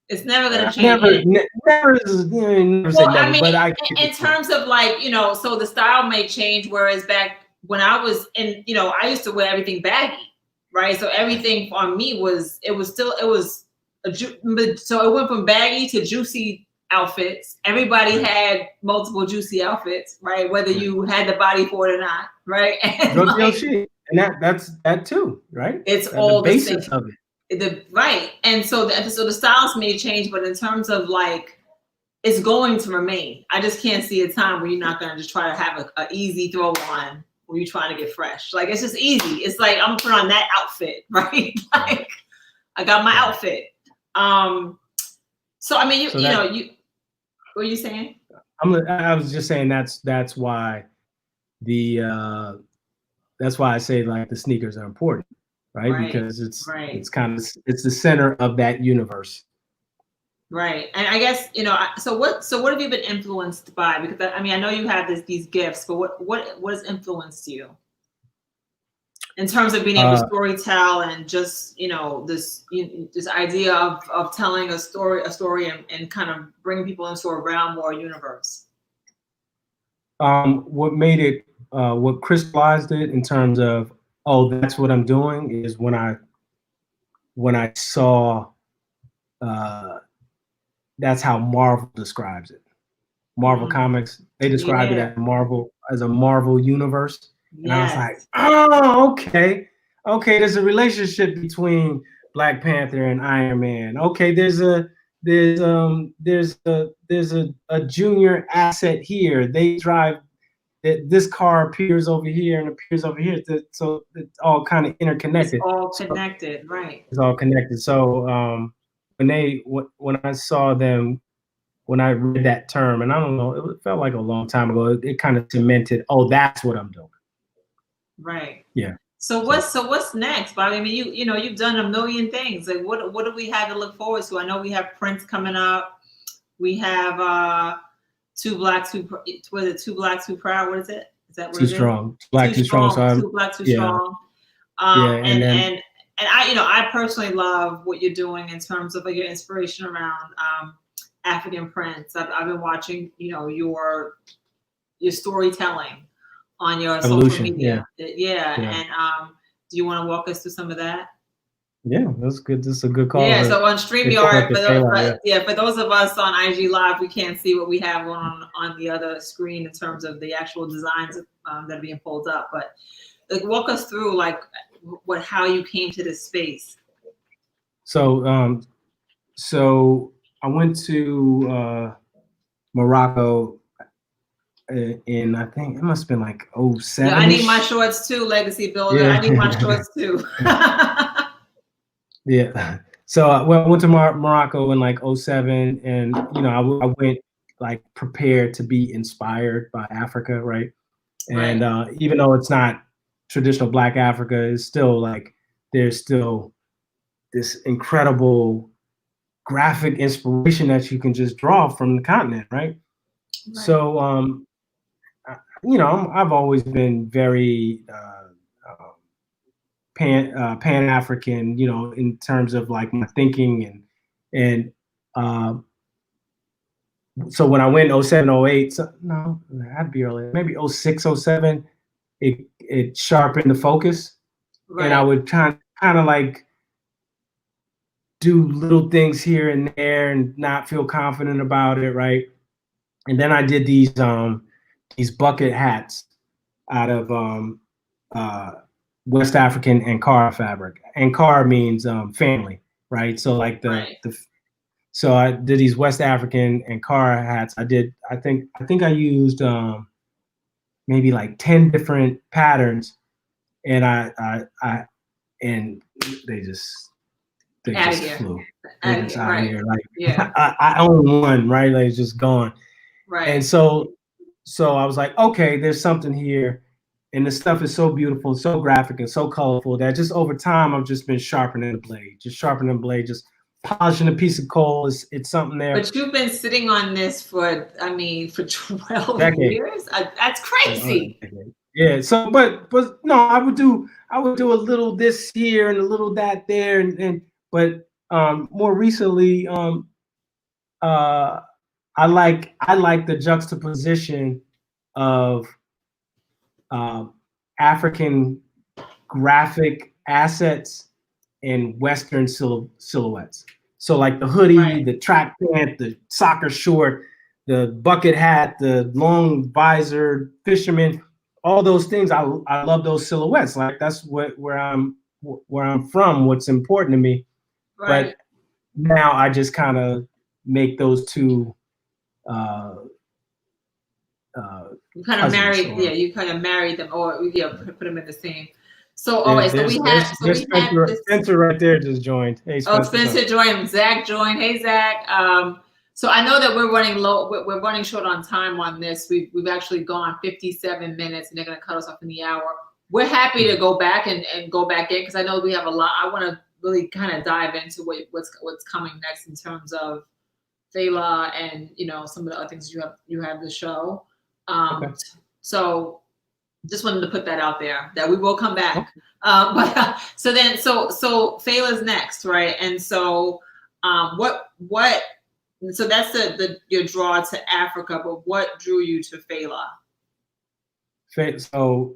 It's never going to change. Never say never, but in terms of like, you know, so the style may change, whereas back when I was in, you know, I used to wear everything baggy, right? So everything on me so it went from baggy to juicy outfits. Everybody had multiple juicy outfits, right? Whether you had the body for it or not, right? And that's that too, right? It's all the basics of it. And so the styles may change, but in terms of like, it's going to remain. I just can't see a time where you're not going to just try to have a easy throw on when you're trying to get fresh. Like, it's just easy. It's like, I'm putting on that outfit, right? Like, I got my outfit. So I mean, what are you saying? I was just saying that's why that's why I say like the sneakers are important. Right? Because it's kind of the center of that universe. Right. And I guess, you know, so what have you been influenced by? Because I mean, I know you have these gifts, but what has influenced you in terms of being able to storytell and just, you know, this idea of telling a story and kind of bringing people into a realm or a universe? What made it, what crystallized it in terms of, oh, that's what I'm doing, is when I saw, that's how Marvel describes it. Marvel Comics, they describe it as a Marvel universe. And I was like, oh, okay. There's a relationship between Black Panther and Iron Man. Okay, there's a junior asset here. They drive. This car appears over here and appears over here, so it's all kind of interconnected. It's all connected, right? It's all connected. So when I saw them, when I read that term, and I don't know, it felt like a long time ago. It kind of cemented, oh, that's what I'm doing. Right. Yeah. So what's next, Bobby? I mean, you know, you've done a million things. Like, what do we have to look forward to? I know we have Prince coming up. We have Two Black, Two Proud. What is it? Is that what Too Strong? Too Strong. So Two Black, Too Strong. And I, you know, I personally love what you're doing in terms of like your inspiration around African Prince. I've been watching, you know, your storytelling on your social media. Yeah. And do you want to walk us through some of that? Yeah, that's good. This is a good call. Yeah, so on StreamYard, for those of us on IG Live, we can't see what we have on the other screen in terms of the actual designs that are being pulled up. But like, walk us through like how you came to this space. So I went to Morocco in, I think it must have been like 07. Yeah, I need my shorts too, Legacy Builder. Yeah. I need my shorts too. Yeah. So I went to Morocco in like 07, and you know, I went like prepared to be inspired by Africa, right? And even though it's not traditional Black Africa, it's still like there's still this incredible graphic inspiration that you can just draw from the continent, right? So you know, I've always been very Pan-African, you know, in terms of like my thinking and so when I went 07, 08, no, I'd be earlier, maybe 06, 07, it sharpened the focus. And I would kind kind of like do little things here and there and not feel confident about it, right? And then I did these bucket hats out of West African Ankara fabric. Ankara means family, right? So like so I did these West African Ankara hats. I think I used maybe like 10 different patterns, and I and they just flew. They just out of here. Like I own one, right? Like it's just gone. Right. And so I was like, okay, there's something here. And the stuff is so beautiful, so graphic, and so colorful that just over time I've just been sharpening the blade, just polishing a piece of coal. It's something there. But you've been sitting on this for 12 decade. years. That's crazy. Yeah. So, but no, I would do a little this here and a little that there, but more recently, I like the juxtaposition of African graphic assets and Western silhouettes. So like the hoodie, the track pant, the soccer short, the bucket hat, the long visor, fisherman, all those things. I love those silhouettes. Like that's where I'm from. What's important to me. Right. But now I just kind of make those two. You kind of married, you kind of married them, or put them in the same. So always, so we had Spencer right there just joined. Hey, Spencer. Spencer joined. Zach joined. Hey, Zach. So I know that we're running low. We're running short on time on this. We've actually gone 57 minutes, and they're going to cut us off in the hour. We're happy to go back and go back in because I know we have a lot. I want to really kind of dive into what's coming next in terms of Fela and some of the other things you have the show. Okay. So just wanted to put that out there that we will come back. Okay. So Fela's next, right? And so so that's your draw to Africa, but what drew you to Fela? So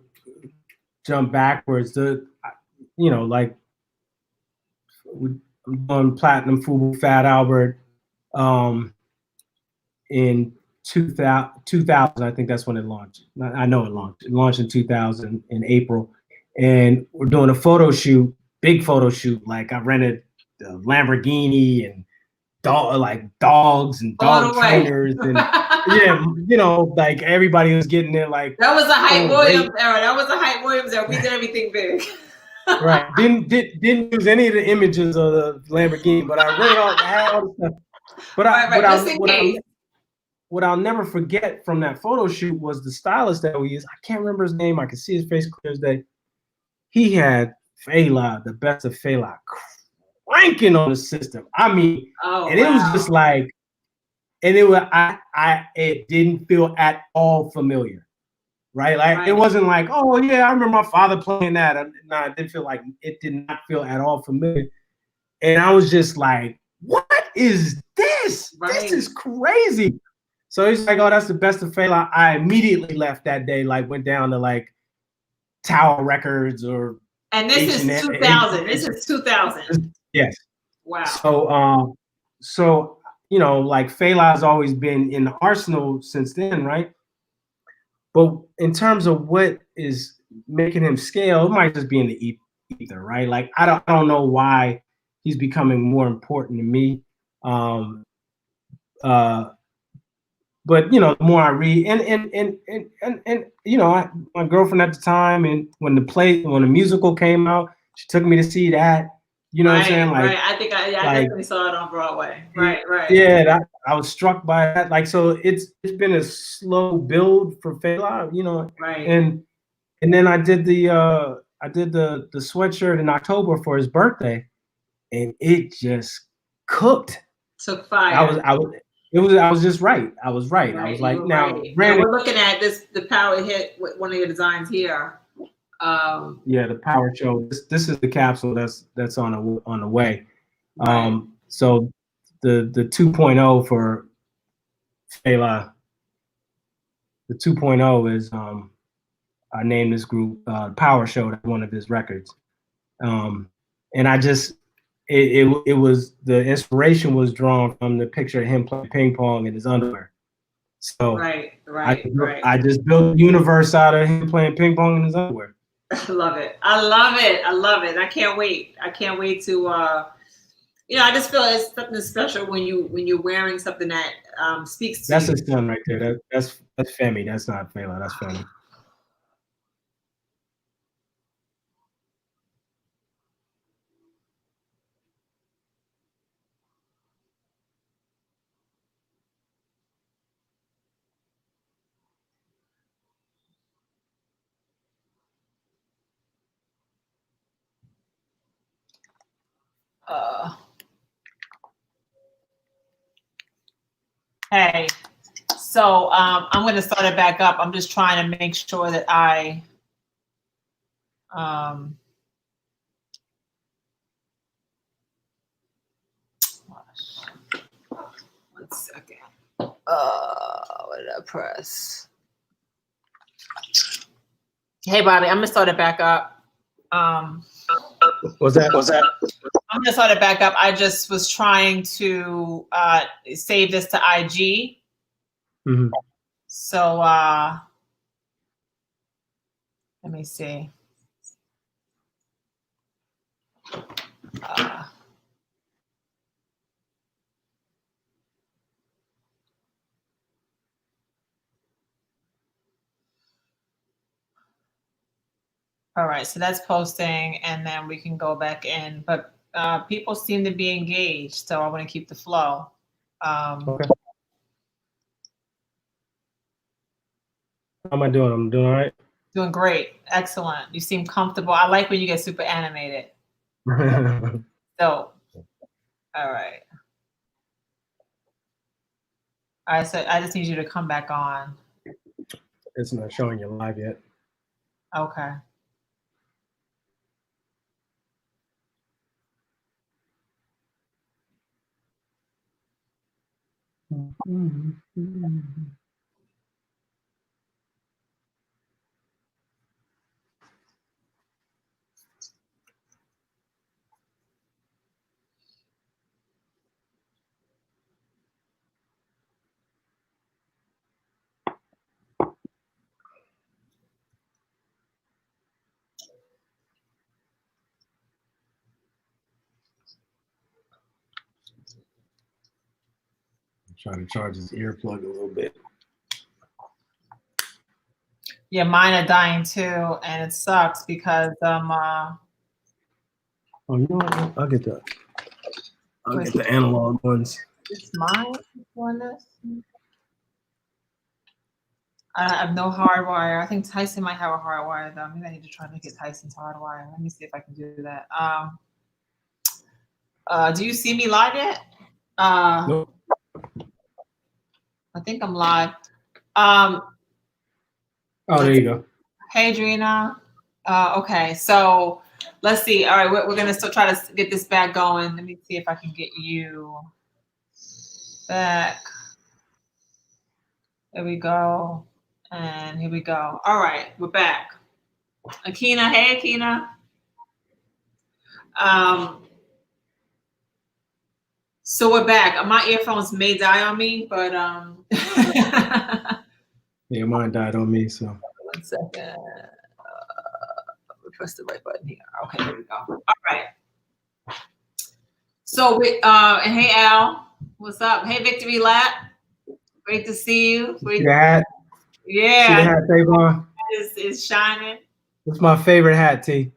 jump backwards, like I'm doing Platinum Fubu Fat Albert in 2000, I think that's when it launched. I know it launched. It launched in 2000 in April, and we're doing a photo shoot, big photo shoot. Like I rented a Lamborghini and dogs and dog trainers, and like everybody was getting it. Like that was a Hype Williams era. That was a Hype Williams era. We did everything big. Right. Didn't use any of the images of the Lamborghini, but I rented all the stuff. But what I'll never forget from that photo shoot was the stylist that we used. I can't remember his name. I can see his face clear as day. He had Fela, the best of Fela, cranking on the system. I mean, it was just like, and it didn't feel at all familiar, right? Like it wasn't like, oh yeah, I remember my father playing that. No, it did not feel at all familiar. And I was just like, what is this? This is crazy. So he's like, oh, that's the best of Fela. I immediately left that day, like went down to like Tower Records or. And this is 2000. This is 2000. Yes. Wow. So like Fela has always been in the arsenal since then, right? But in terms of what is making him scale, it might just be in the ether, right? Like I don't know why he's becoming more important to me. But the more I read, and my girlfriend at the time, and when the musical came out, she took me to see that. You know what I'm saying? Like, right. I think I definitely saw it on Broadway. Right. Yeah, I was struck by that. Like, so it's been a slow build for Fela, Right. And then I did the sweatshirt in October for his birthday, and it just cooked. Took fire. I was just right. I was right. I was like, now we're looking at the power hit with one of your designs here. The power show. This is the capsule that's on the way. Right. So the 2.0 for Fela. The 2.0 is I named this group Power Show. That's one of his records. and I just it was the inspiration was drawn from the picture of him playing ping pong in his underwear. So right. I just built a universe out of him playing ping pong in his underwear. I love it. I love it. I can't wait. I can't wait to I just feel it's something special when you're wearing something that speaks to That's you. his son right there. That's Femi. That's not Fela. That's Femi. Hey, so I'm going to start it back up. I'm just trying to make sure that I one second. What did I press? Hey, Bobby, I'm going to start it back up. What's that? I'm gonna start it back up. I just was trying to save this to IG. Mm-hmm. So let me see. All right, so that's posting, and then we can go back in. But people seem to be engaged, so I want to keep the flow. Okay. How am I doing? I'm doing all right. Doing great, excellent. You seem comfortable. I like when you get super animated. So, all right. All right, so I just need you to come back on. It's not showing you live yet. Okay. Trying to charge his earplug a little bit. Yeah, mine are dying too, and it sucks because Oh, you know what? I'll get the analog ones. It's mine doing this. I have no hard wire. I think Tyson might have a hard wire though. Maybe I need to try to get Tyson's hard wire. Let me see if I can do that. Do you see me live yet? Nope. I think I'm live. Oh, there you go. Hey, Drina. Okay, so let's see. All right, we're gonna still try to get this back going. Let me see if I can get you back. There we go. And here we go. All right, we're back. Akina, hey Akina. So we're back. My earphones may die on me, but Yeah, mine died on me, so. 1 second. Press the right button here. Okay, there we go. All right. So we and hey Al, what's up? Hey Victory Lap. Great to see you. See the hat? Yeah. See the hat, Tavon? It's shining. It's my favorite hat, T.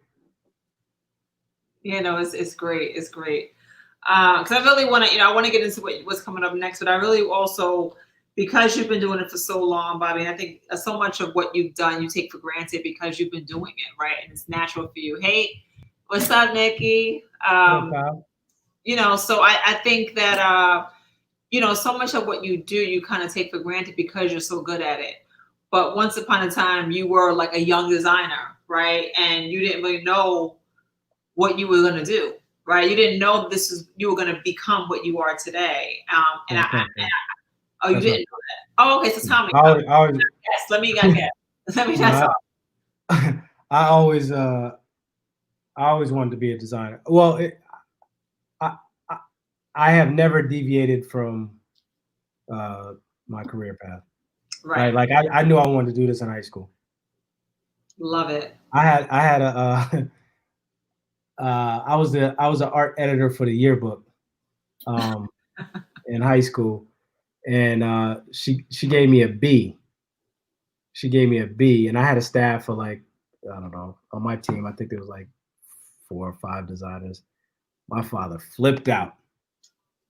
You know, it's great. It's great. Because I really want to, I want to get into what's coming up next, but I really also, because you've been doing it for so long, Bobby, and I think so much of what you've done, you take for granted because you've been doing it, right? And it's natural for you. Hey, what's up, Nikki? So I think that, so much of what you do, you kind of take for granted because you're so good at it. But once upon a time, you were like a young designer, right? And you didn't really know what you were going to do, right? You didn't know you were going to become what you are today. You didn't know that. Oh, okay. So tell me. Yes, let me get. Let me. That's all. I I always wanted to be a designer. Well, I, I I have never deviated from uh, my career path. Right, Right. like I knew I wanted to do this in high school. Love it. I had a I was an art editor for the yearbook um, in high school, and she gave me a B. She gave me a B, and I had a staff for like I don't know on my team. I think there was like 4 or 5 designers. My father flipped out.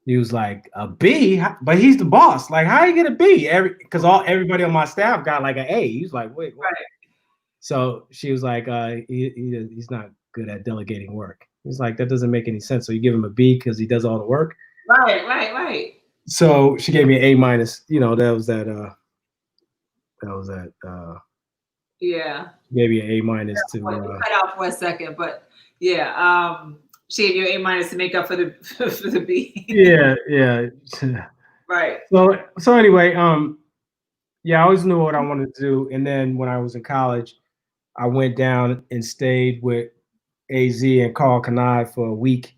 He was like, "A B? But he's the boss. Like, how you get a B? Because everybody on my staff got like an A." He's like, "Wait, what?" Right. So she was like, he's not good at delegating work. He's like, that doesn't make any sense. So you give him a B because he does all the work. Right. Right. Right. So she gave me an A minus. You know, that was that. Yeah. Gave me an A minus to. Well, you cut out for a second, but yeah. She gave you an A- to make up for the for the B. Yeah, yeah. Right. So anyway, yeah, I always knew what I wanted to do, and then when I was in college, I went down and stayed with AZ and Carl Kanai for a week.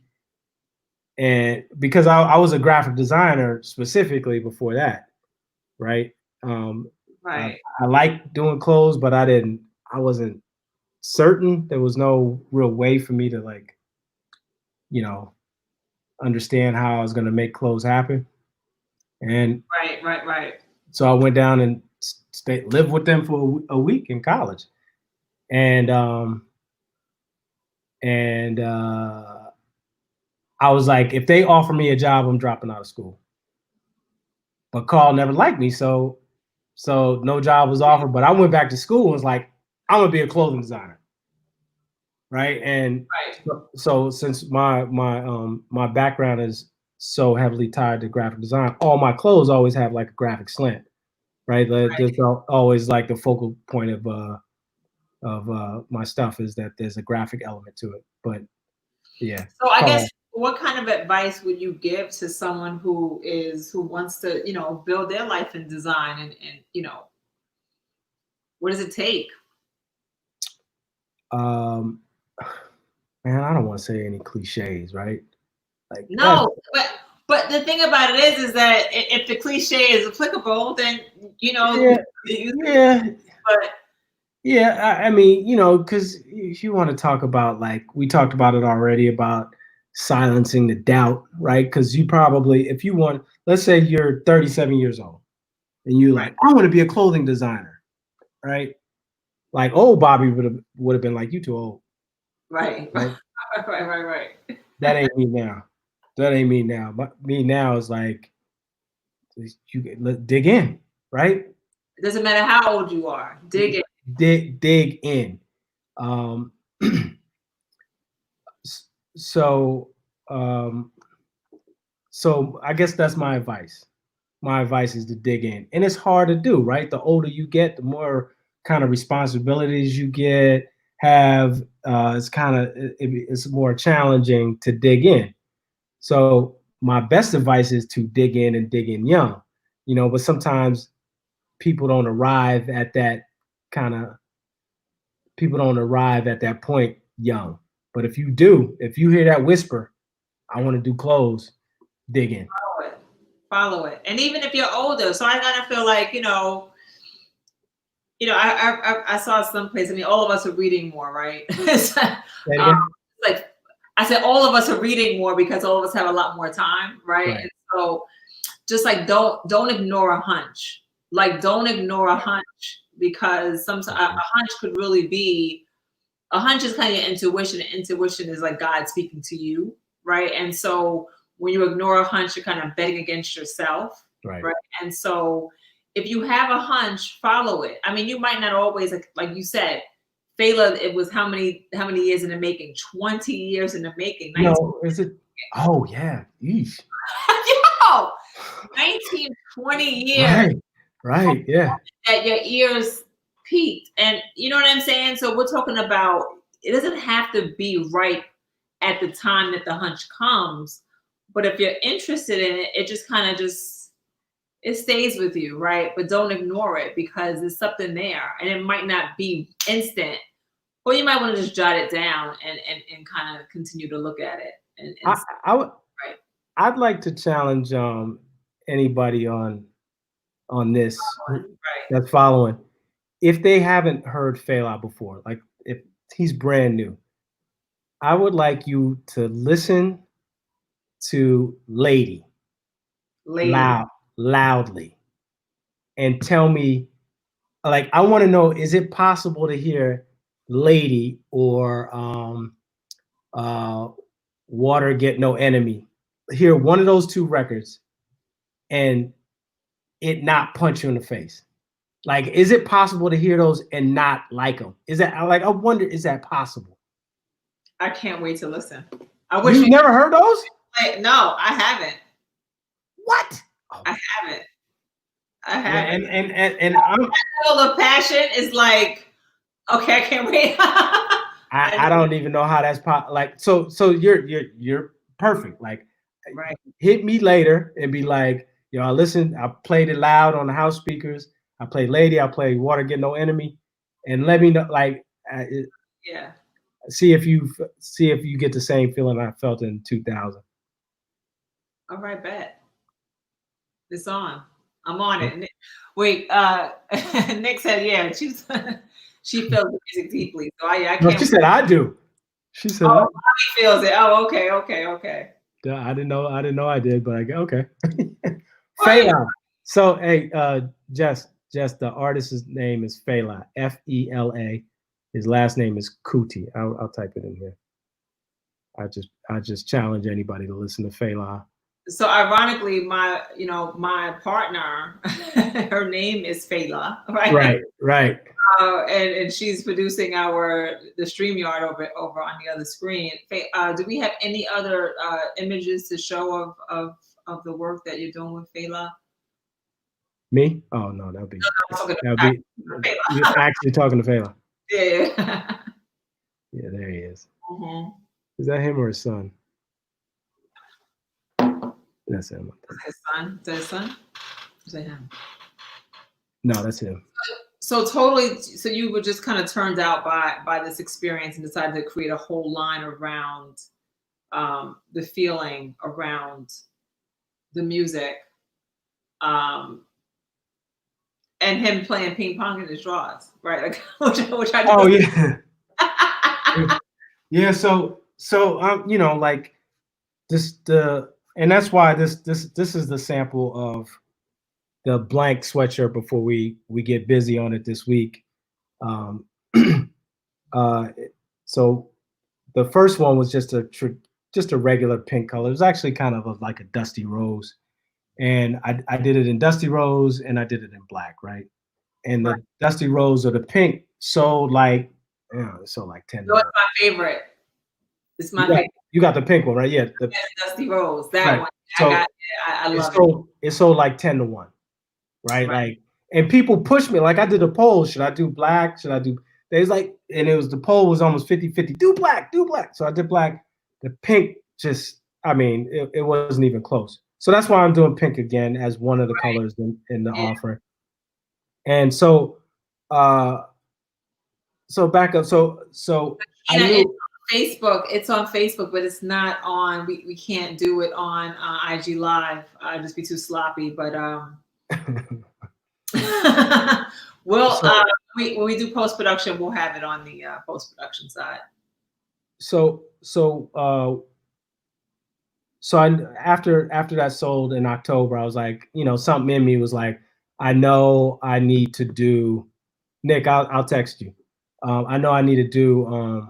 And because I was a graphic designer specifically before that, right? Um, I, Right. I liked doing clothes, but I wasn't certain. There was no real way for me to like, you know, understand how I was going to make clothes happen. And Right. Right. Right. so I went down and lived with them for a week in college. And, and, I was like, if they offer me a job, I'm dropping out of school. But Carl never liked me, so no job was offered. But I went back to school and was like, I'm gonna be a clothing designer, right? And Right. so since my background is so heavily tied to graphic design, all my clothes always have like a graphic slant, right? There's always like the focal point of my stuff is that there's a graphic element to it. But yeah, So I Carl. guess what kind of advice would you give to someone who wants to, build their life in design and what does it take? Um, man, I don't want to say any cliches, right? Like that. No, but the thing about it is that if the cliche is applicable, then Yeah, yeah, but yeah. I mean, because if you want to talk about like we talked about it already about silencing the doubt, right? Because you probably, if you want, let's say you're 37 years old and you're right, like, I want to be a clothing designer, right? Like old Bobby would have been like, you too old, right, right? right. That ain't me now. That ain't me now. But me now is like, let's dig in, right? It doesn't matter how old you are. Dig it. Dig in. Um, so um, so I guess that's my advice. My advice is to dig in, and it's hard to do, right? The older you get, the more kind of responsibilities you have. It's kind of it's more challenging to dig in. So my best advice is to dig in and dig in young, But sometimes people don't arrive at that kind of people don't arrive at that point young. But if you do, if you hear that whisper, I want to do clothes, dig in. Follow it. And even if you're older, so I kind of feel like, I saw someplace, I mean, all of us are reading more, right? Like I said, all of us are reading more because all of us have a lot more time, right? And so just like don't ignore a hunch. Like don't ignore a hunch because sometimes a hunch could really be a hunch is kind of your intuition. And intuition is like God speaking to you, right? And so when you ignore a hunch, you're kind of betting against yourself, right? And so if you have a hunch, follow it. I mean, you might not always, like you said, Fela, it was how many years in the making? 20 years in the making. 19. No, is it? Oh yeah. Yeesh. Yo, 19, 20 years. Right. Yeah. That your ears peaked. And you know what I'm saying? So we're talking about it doesn't have to be right at the time that the hunch comes. But if you're interested in it, it just kind of it stays with you, right? But don't ignore it because there's something there. And it might not be instant, Well, you might want to just jot it down and kind of continue to look at it and I would. right. I'd like to challenge anybody on this Right. that's following. If they haven't heard Fela before, like if he's brand new, I would like you to listen to Lady Lady. loudly and tell me, like, I want to know, is it possible to hear Lady or uh, Water Get No Enemy? Hear one of those two records and it not punch you in the face. Like, is it possible to hear those and not like them? Is that like, I wonder, is that possible? I can't wait to listen. I wish You've never heard those? No, I haven't. What? Oh. I haven't. I haven't. Yeah, and I'm level of passion is like, okay, I can't wait. I don't even know how that's like. So you're perfect. Like, right. Hit me later and be like, yo, I played it loud on the house speakers. I played Lady. I played Water Get No Enemy, and let me know. Like, yeah. See if you get the same feeling I felt in 2000. All right, bet. It's on. I'm on it. Wait, Nick said, yeah, she feels the music deeply. So I can't. No, she said I do. She said, oh, Bobby feels it. Oh, okay. I didn't know I did, but I go, okay. Fela. So hey, Jess, the artist's name is Fela, Fela. His last name is Kuti. I'll type it in here. I just challenge anybody to listen to Fela. So ironically, my partner, her name is Fela, right? Right. And she's producing the StreamYard over on the other screen. Do we have any other images to show of the work that you're doing with Fela? Me? Oh no, that'd be you're actually talking to Fela. Yeah. Yeah, there he is. Mm-hmm. Is that him or his son? That's him. His son? Is that his son? Is that him? No, that's him. So totally. So you were just kind of turned out by this experience and decided to create a whole line around the feeling around the music, and him playing ping pong in his drawers, right? Like, which I oh yeah. Yeah. So like and that's why this is the sample of the blank sweatshirt before we get busy on it this week. So the first one was just a regular pink color. It was actually kind of like a dusty rose, and I did it in dusty rose and I did it in black, right? And the dusty rose or the pink sold like $10. So it's my favorite. It's my favorite. You got the pink one, right? Yeah, the dusty rose. That one. So I love it. It sold like 10-1, right? Like, and people push me. Like, I did a poll. Should I do black? Should I do? There's like, and the poll was almost 50-50. Do black. So I did black. The pink just, I mean, it wasn't even close. So that's why I'm doing pink again as one of the colors in the offer. And so back up. So I knew. Facebook, it's on Facebook, but it's not on. We can't do it on IG Live. I'd just be too sloppy. But when we do post production, we'll have it on the post production side. So after that sold in October, I was like, something in me was like, I know I need to do. Nick, I'll text you. I know I need to do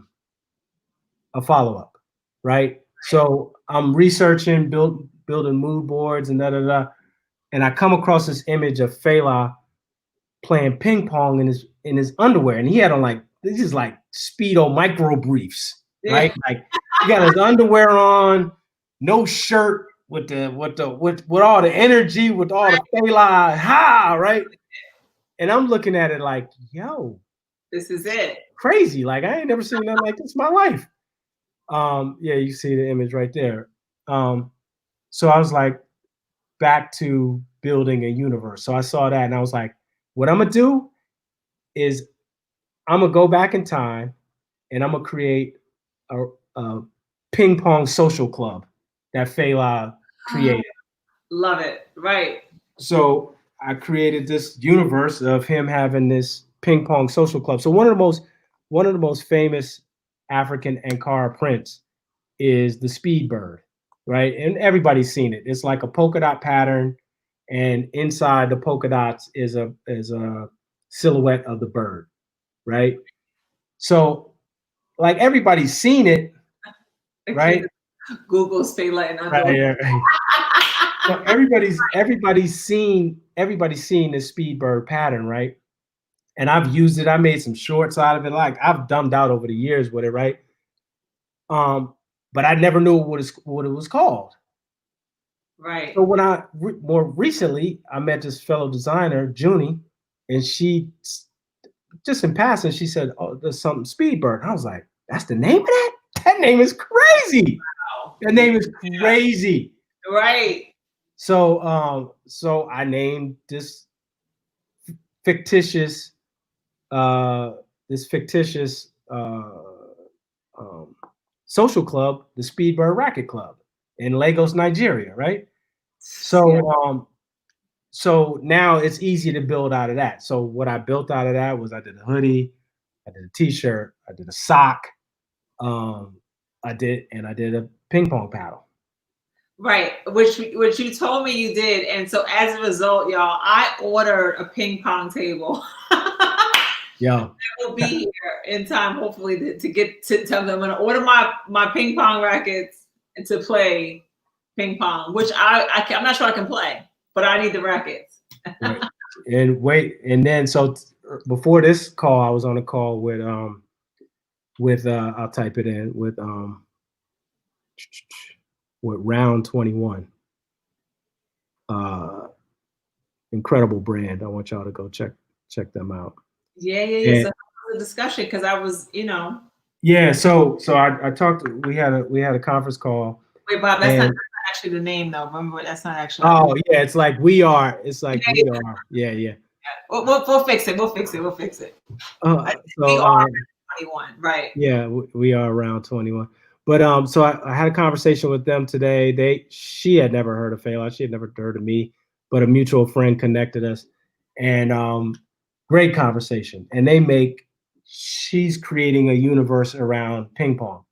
a follow-up, right? So I'm researching, building mood boards and and I come across this image of Fela playing ping pong in his underwear, and he had on like these like Speedo micro briefs, right? Like, he got his underwear on, no shirt, with all the energy, with all the Fela, right? And I'm looking at it like, yo, this is it. Crazy. Like, I ain't never seen nothing like this in my life. Yeah, you see the image right there. So I was like, back to building a universe. So I saw that and I was like, what I'm gonna do is I'm gonna go back in time and I'm gonna create a ping pong social club that Fela created. Love it. Right. So I created this universe of him having this ping pong social club. So one of the most famous African Ankara prints is the speed bird, right? And everybody's seen it. It's like a polka dot pattern, and inside the polka dots is a silhouette of the bird, right? So like everybody's seen it, right? Google's Fela and Right, Ando. yeah, right. So everybody's seen this speed bird pattern, right? And I've used it. I made some shorts out of it. Like I've dumbed out over the years with it, right? But I never knew what it was called. Right. So when more recently, I met this fellow designer, Junie, and she just in passing, she said, "Oh, there's something Speedbird." And I was like, "That's the name of that? That name is crazy. Wow. That name is crazy." Right. So I named this fictitious, uh, this fictitious social club, the Speedbird Racket Club in Lagos, Nigeria, right? So so now it's easy to build out of that. So what I built out of that was I did a hoodie, I did a t-shirt, I did a sock, I did a ping pong paddle. Right, which you told me you did, and so as a result, y'all, I ordered a ping pong table. Yeah, It will be here in time, hopefully, to get to tell them I'm going to order my ping pong rackets and to play ping pong, which I'm not sure I can play, but I need the rackets. right. And then so before this call, I was on a call with I'll type it in with Round 21. Incredible brand. I want y'all to go check them out. Yeah. And, So the discussion, because I was, yeah. So I talked. We had a conference call. Wait, Bob, that's not actually the name, though. Remember, that's not actually. Oh yeah, it's like we are. It's like we are. Yeah. We'll fix it. We'll fix it. We are 21, right? Yeah, we are around 21. But so I had a conversation with them today. She had never heard of Fela. She had never heard of me, but a mutual friend connected us, and great conversation. And she's creating a universe around ping pong.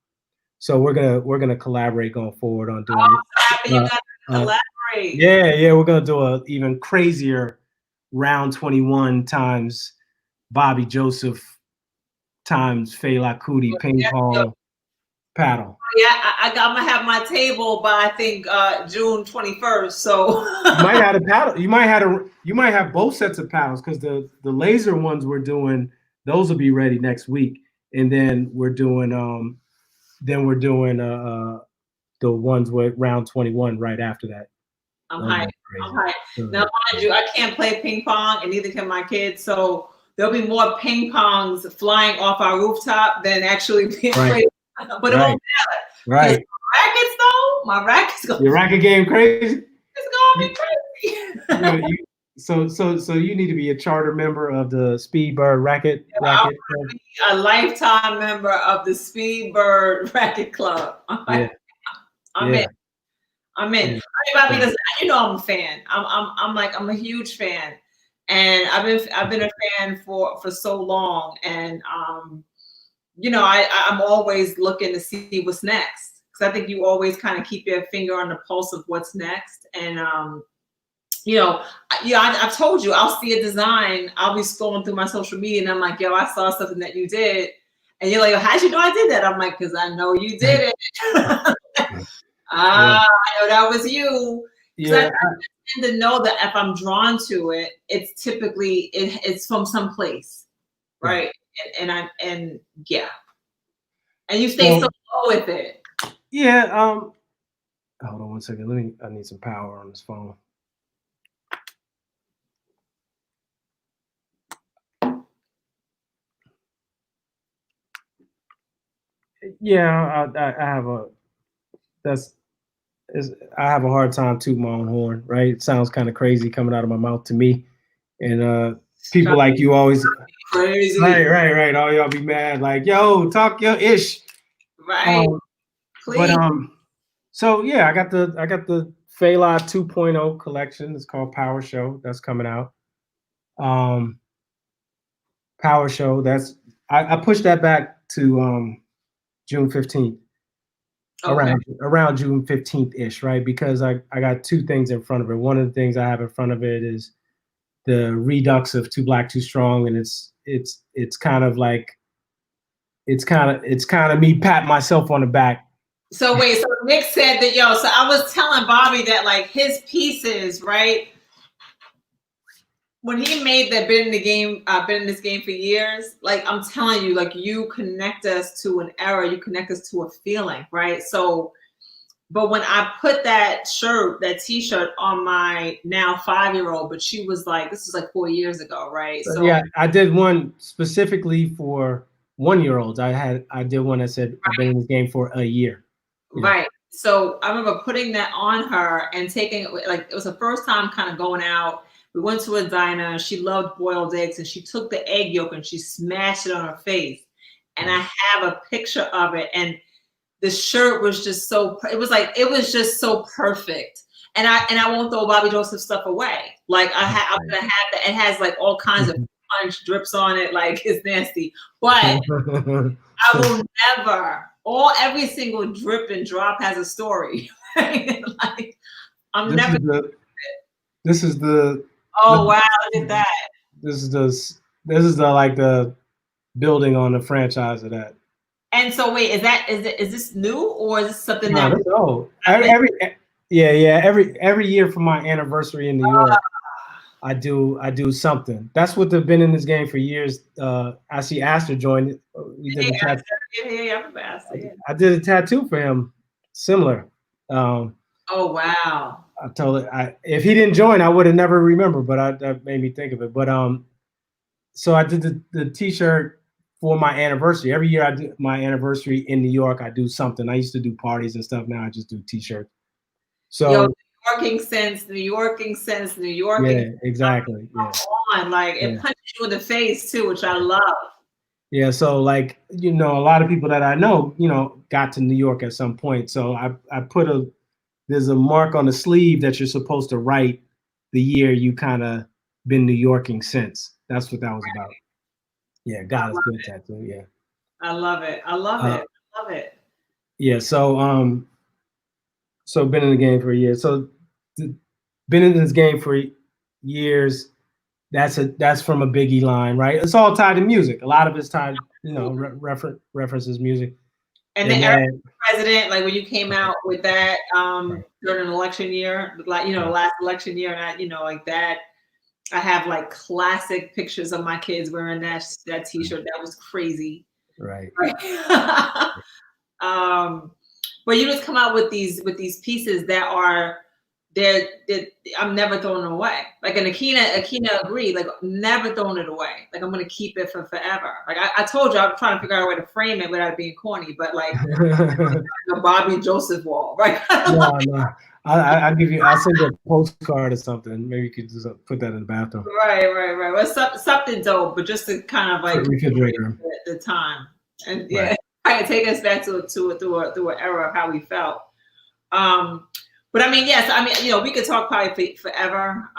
So we're gonna collaborate going forward on doing it. Happy you guys collaborate. Yeah, we're gonna do a even crazier Round 21 times Bobby Joseph times Fela Kuti ping pong paddle. Yeah, I'm gonna have my table by I think June 21st. So you might have a paddle. You might have both sets of paddles, because the laser ones we're doing, those will be ready next week, and then we're doing the ones with Round 21 right after that. I'm hyped. Now, mind you, I can't play ping pong, and neither can my kids. So there'll be more ping pongs flying off our rooftop than actually being played. But it won't matter. Right. My rackets go. Your racket game crazy. It's gonna be crazy. So you need to be a charter member of the Speedbird Racket. I'll be a lifetime member of the Speedbird Racket Club. I'm in. I'm in. Because I'm a fan. I'm a huge fan, and I've been a fan for so long, and I'm always looking to see what's next, because I think you always kind of keep your finger on the pulse of what's next. And I've told you, I'll see a design, I'll be scrolling through my social media, and I'm like, yo, I saw something that you did, and you're like, how'd you know I did that? I'm like, because I know you did it. I know that was you. Yeah. I tend to know that if I'm drawn to it, it's typically it's from someplace, right? And you stay so low with it. Yeah. Hold on one second. I need some power on this phone. Yeah, I have a hard time tooting my own horn, right? It sounds kind of crazy coming out of my mouth to me. And people like you always Crazy. Right. All y'all be mad, like, yo, talk your ish. Right. But so yeah, I got the Fela 2.0 collection. It's called Power Show. That's coming out. Power Show. I pushed that back to June 15th. Okay. Around June 15th ish, right? Because I got two things in front of it. One of the things I have in front of it is the redux of Too Black, Too Strong, and it's kind of like it's kind of me patting myself on the back. So wait, so Nick said that, so I was telling Bobby that like his pieces, right? When he made that been in this game for years, like I'm telling you, like you connect us to an era, you connect us to a feeling, right? So, but when I put that t-shirt on my now 5-year-old, but she was like, this was like 4 years ago, right? So yeah, I did one specifically for 1-year-olds. I did one that said I've been in this game for a year. Right. So I remember putting that on her and taking it, like it was the first time kind of going out. We went to a diner. She loved boiled eggs, and she took the egg yolk and she smashed it on her face. And I have a picture of it. And the shirt was just it was just so perfect. And I won't throw Bobby Joseph stuff away. Like I'm gonna have that. It has like all kinds of punch drips on it, like it's nasty. But I will never. Every single drip and drop has a story. Right? Like I'm never. This is the. Oh wow! Look at that. This is the like the building on the franchise of that. And so wait, is this new or is this something that? Was old? Every year for my anniversary in New York, I do something. That's what they've been in this game for years. I see Aster joined it. We did I did a tattoo for him, similar. Oh wow! I told it. If he didn't join, I would have never remembered. But that made me think of it. But so I did the T-shirt for my anniversary. Every year I do my anniversary in New York. I do something. I used to do parties and stuff. Now I just do T-shirts. So New Yorking sense. Yeah, exactly. Yeah. On, like it punches you in the face too, which I love. Yeah, so like a lot of people that I know, got to New York at some point. So I put there's a mark on the sleeve that you're supposed to write the year you kind of been New Yorking since. That's what that was about. Yeah, God is good tattoo. Yeah. I love it. I love it. Yeah, so been in the game for a year. So been in this game for years. That's from a Biggie line, right? It's all tied to music. A lot of it's tied, references music. And the Eric president, like when you came out with that during an election year, like last election year, and like that, I have like classic pictures of my kids wearing that T-shirt. That was crazy. Right. But you just come out with these pieces that are I'm never throwing them away. Like, and Akina agreed, like never throwing it away. Like I'm gonna keep it for forever. Like I told you, I'm trying to figure out a way to frame it without being corny, but like a Bobby Joseph wall, right? No. I'll give you. I'll send you a postcard or something. Maybe you could just put that in the bathroom. Right. Well, something dope, but just to kind of like the time and right, take us back through an era of how we felt. But I mean, yes, we could talk probably forever.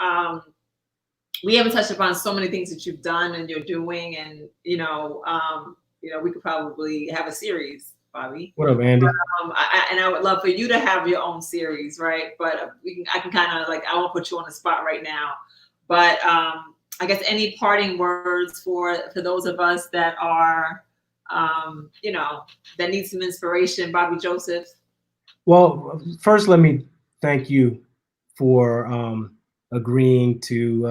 We haven't touched upon so many things that you've done and you're doing, and we could probably have a series, Bobby. What up, Andy? I would love for you to have your own series, right? But I can kind of like, I won't put you on the spot right now, but I guess any parting words for those of us that are, that need some inspiration, Bobby Joseph. Well, first, let me thank you for agreeing to,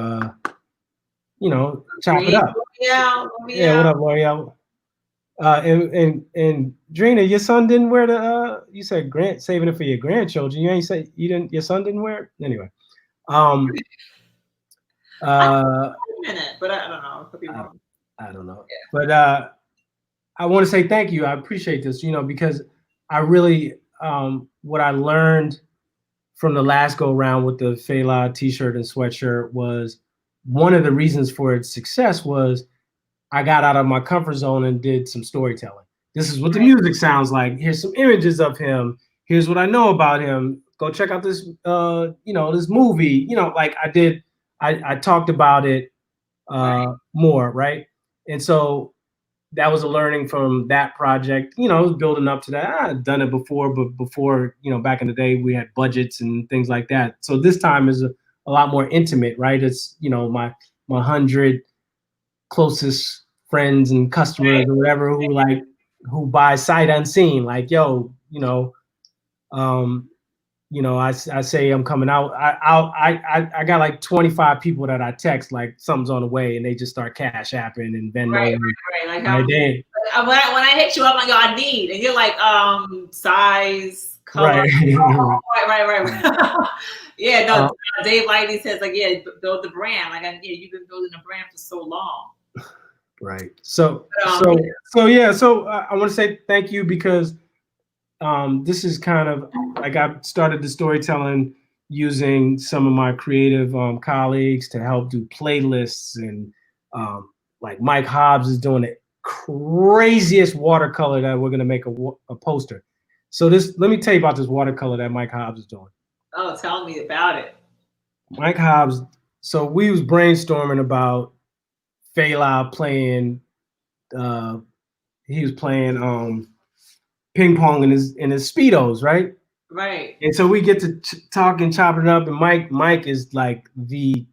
chop it up. Yeah. What up, L'Oreal? And Drina, your son didn't wear the. You said saving it for your grandchildren. You ain't say you didn't. Your son didn't wear it anyway. A minute, but I don't know. It could be wrong. I don't know. Yeah. But I want to say thank you. I appreciate this. Because I really what I learned from the last go round with the Fela T-shirt and sweatshirt was one of the reasons for its success was I got out of my comfort zone and did some storytelling. This is what the music sounds like. Here's some images of him. Here's what I know about him. Go check out this, this movie. Like I talked about it more, right? And so that was a learning from that project. It was building up to that. I'd done it before, but before, back in the day, we had budgets and things like that. So this time is a lot more intimate, right? It's, my 100 closest friends and customers or whatever who buy sight unseen. Like, yo, um, I say I'm coming out. I got like 25 people that I text like something's on the way, and they just start cash apping and Venmo. Right. Like when I hit you up, I'm like, I need, and you're like, size, color. Right. Yeah, no. Dave Lighty says like, yeah, build the brand. Like, you've been building a brand for so long. Right. So I want to say thank you because this is kind of like I started the storytelling using some of my creative colleagues to help do playlists, and like Mike Hobbs is doing the craziest watercolor that we're going to make a poster. So let me tell you about this watercolor that Mike Hobbs is doing. Oh, tell me about it. Mike Hobbs. So we was brainstorming about Fela playing. He was playing ping pong in his Speedos, right? Right. And so we get to talk and chop it up, and Mike is like the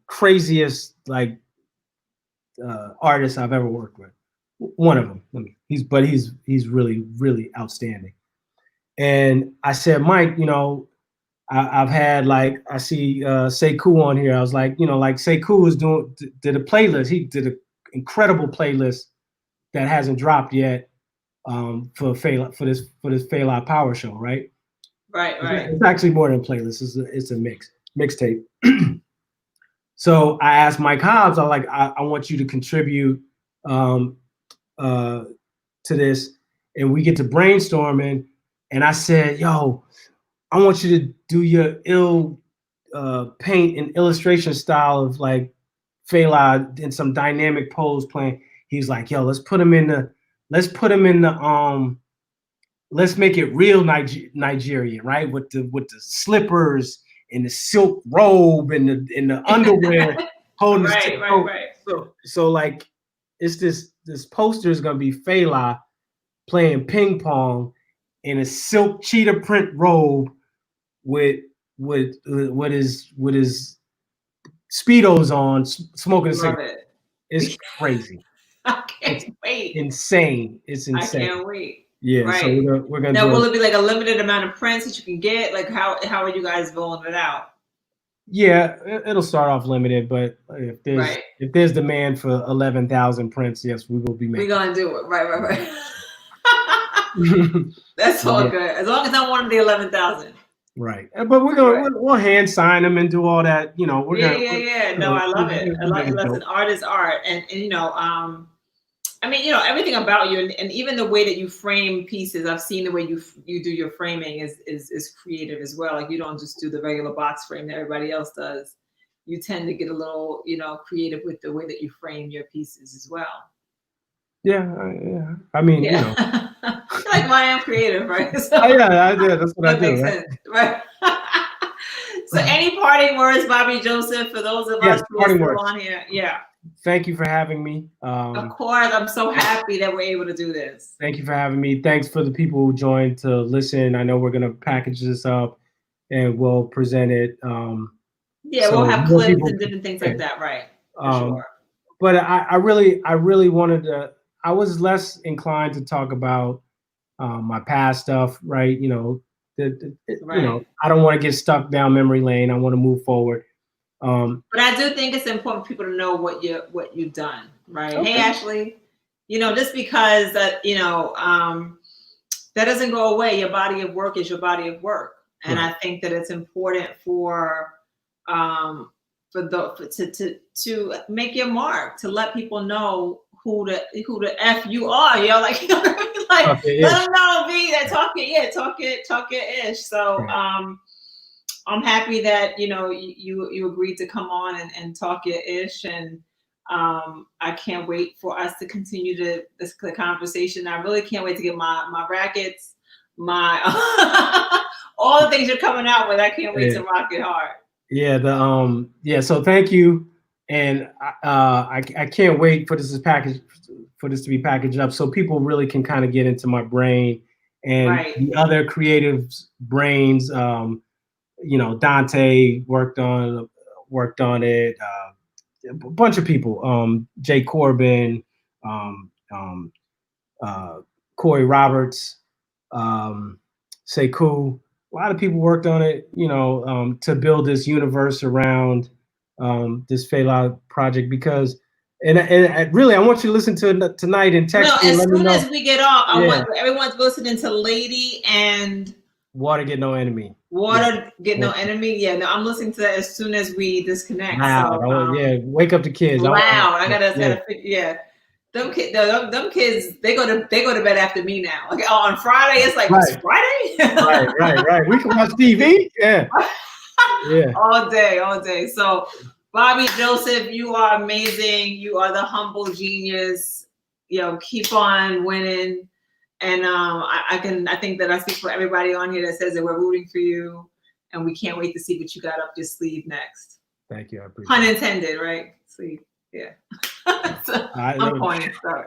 craziest like artist I've ever worked with. One of them. He's really, really outstanding. And I said, Mike, I've had like I see Sekou on here. I was like, like Sekou did a playlist. He did an incredible playlist that hasn't dropped yet for this Fela Power Show, right? Right. It's actually more than a playlist. It's a mixtape. So I asked Mike Hobbs, I want you to contribute to this, and we get to brainstorming. And I said, yo, I want you to do your paint and illustration style of like Fela in some dynamic pose playing. He's like, yo, let's put him in the let's make it real Nigerian, right? With the slippers and the silk robe and the underwear holding right. So like it's this poster is gonna be Fela playing ping pong in a silk cheetah print robe with his Speedos on, smoking a cigarette. It's crazy. I can't wait. Insane. It's insane. I can't wait. Yeah, right. So we're gonna. Now, will it be like a limited amount of prints that you can get? Like, how are you guys rolling it out? Yeah, it'll start off limited, but if there's demand for 11,000 prints, yes, we will be making. We're gonna do it. Right. That's all good. As long as I'm one of the 11,000. Right, but we'll hand sign them and do all that. We're yeah. No, I love it. I like it. Listen, art is art, and I mean, everything about you, and even the way that you frame pieces. I've seen the way you do your framing is creative as well. Like, you don't just do the regular box frame that everybody else does. You tend to get a little, creative with the way that you frame your pieces as well. Yeah. I mean, like, why I'm creative, right? So, that's what I do. Sense, right? So, any parting words, Bobby Joseph, for those of us who are still on here? Yeah. Thank you for having me. Of course, I'm so happy that we're able to do this. Thank you for having me. Thanks for the people who joined to listen. I know we're going to package this up and we'll present it. We'll have clips and different things like that, right? For sure. But I really wanted to. I was less inclined to talk about my past stuff, right? I don't want to get stuck down memory lane. I want to move forward. But I do think it's important for people to know what you've done, right? Okay. Hey, Ashley, just because that doesn't go away. Your body of work is your body of work, and I think that it's important to make your mark, to let people know who the F you are. Let them know, talk it ish. So. I'm happy that you agreed to come on and talk your ish, and I can't wait for us to continue this conversation. I really can't wait to get my rackets, my all the things you're coming out with. I can't wait to rock it hard. Yeah, so thank you, and I can't wait for this to be packaged up so people really can kind of get into my brain and the other creatives' brains. Dante worked on it. A bunch of people, Jay Corbin, Corey Roberts, Sekou. A lot of people worked on it, to build this universe around this Fela project because, and really, I want you to listen to it tonight and text me. As soon as we get off, I want everyone's listening to Lady and Water Get No Enemy. Get No Enemy. Yeah, no, I'm listening to that as soon as we disconnect. Loud. So, wake up the kids. Loud. I gotta Them kids, they go to bed after me now. Like on Friday, it's like it's Friday. right. We can watch TV. Yeah. All day. So, Bobby Joseph, you are amazing. You are the humble genius. Keep on winning. And I think that I speak for everybody on here that says that we're rooting for you, and we can't wait to see what you got up your sleeve next. Thank you. I appreciate it. Pun intended, right? Sleeve. Yeah. I'm corny. Sorry.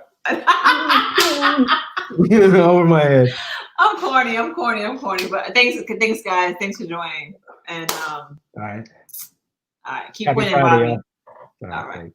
Over my head. I'm corny. But thanks, guys. Thanks for joining. And all right. Keep winning, Bobby. All right.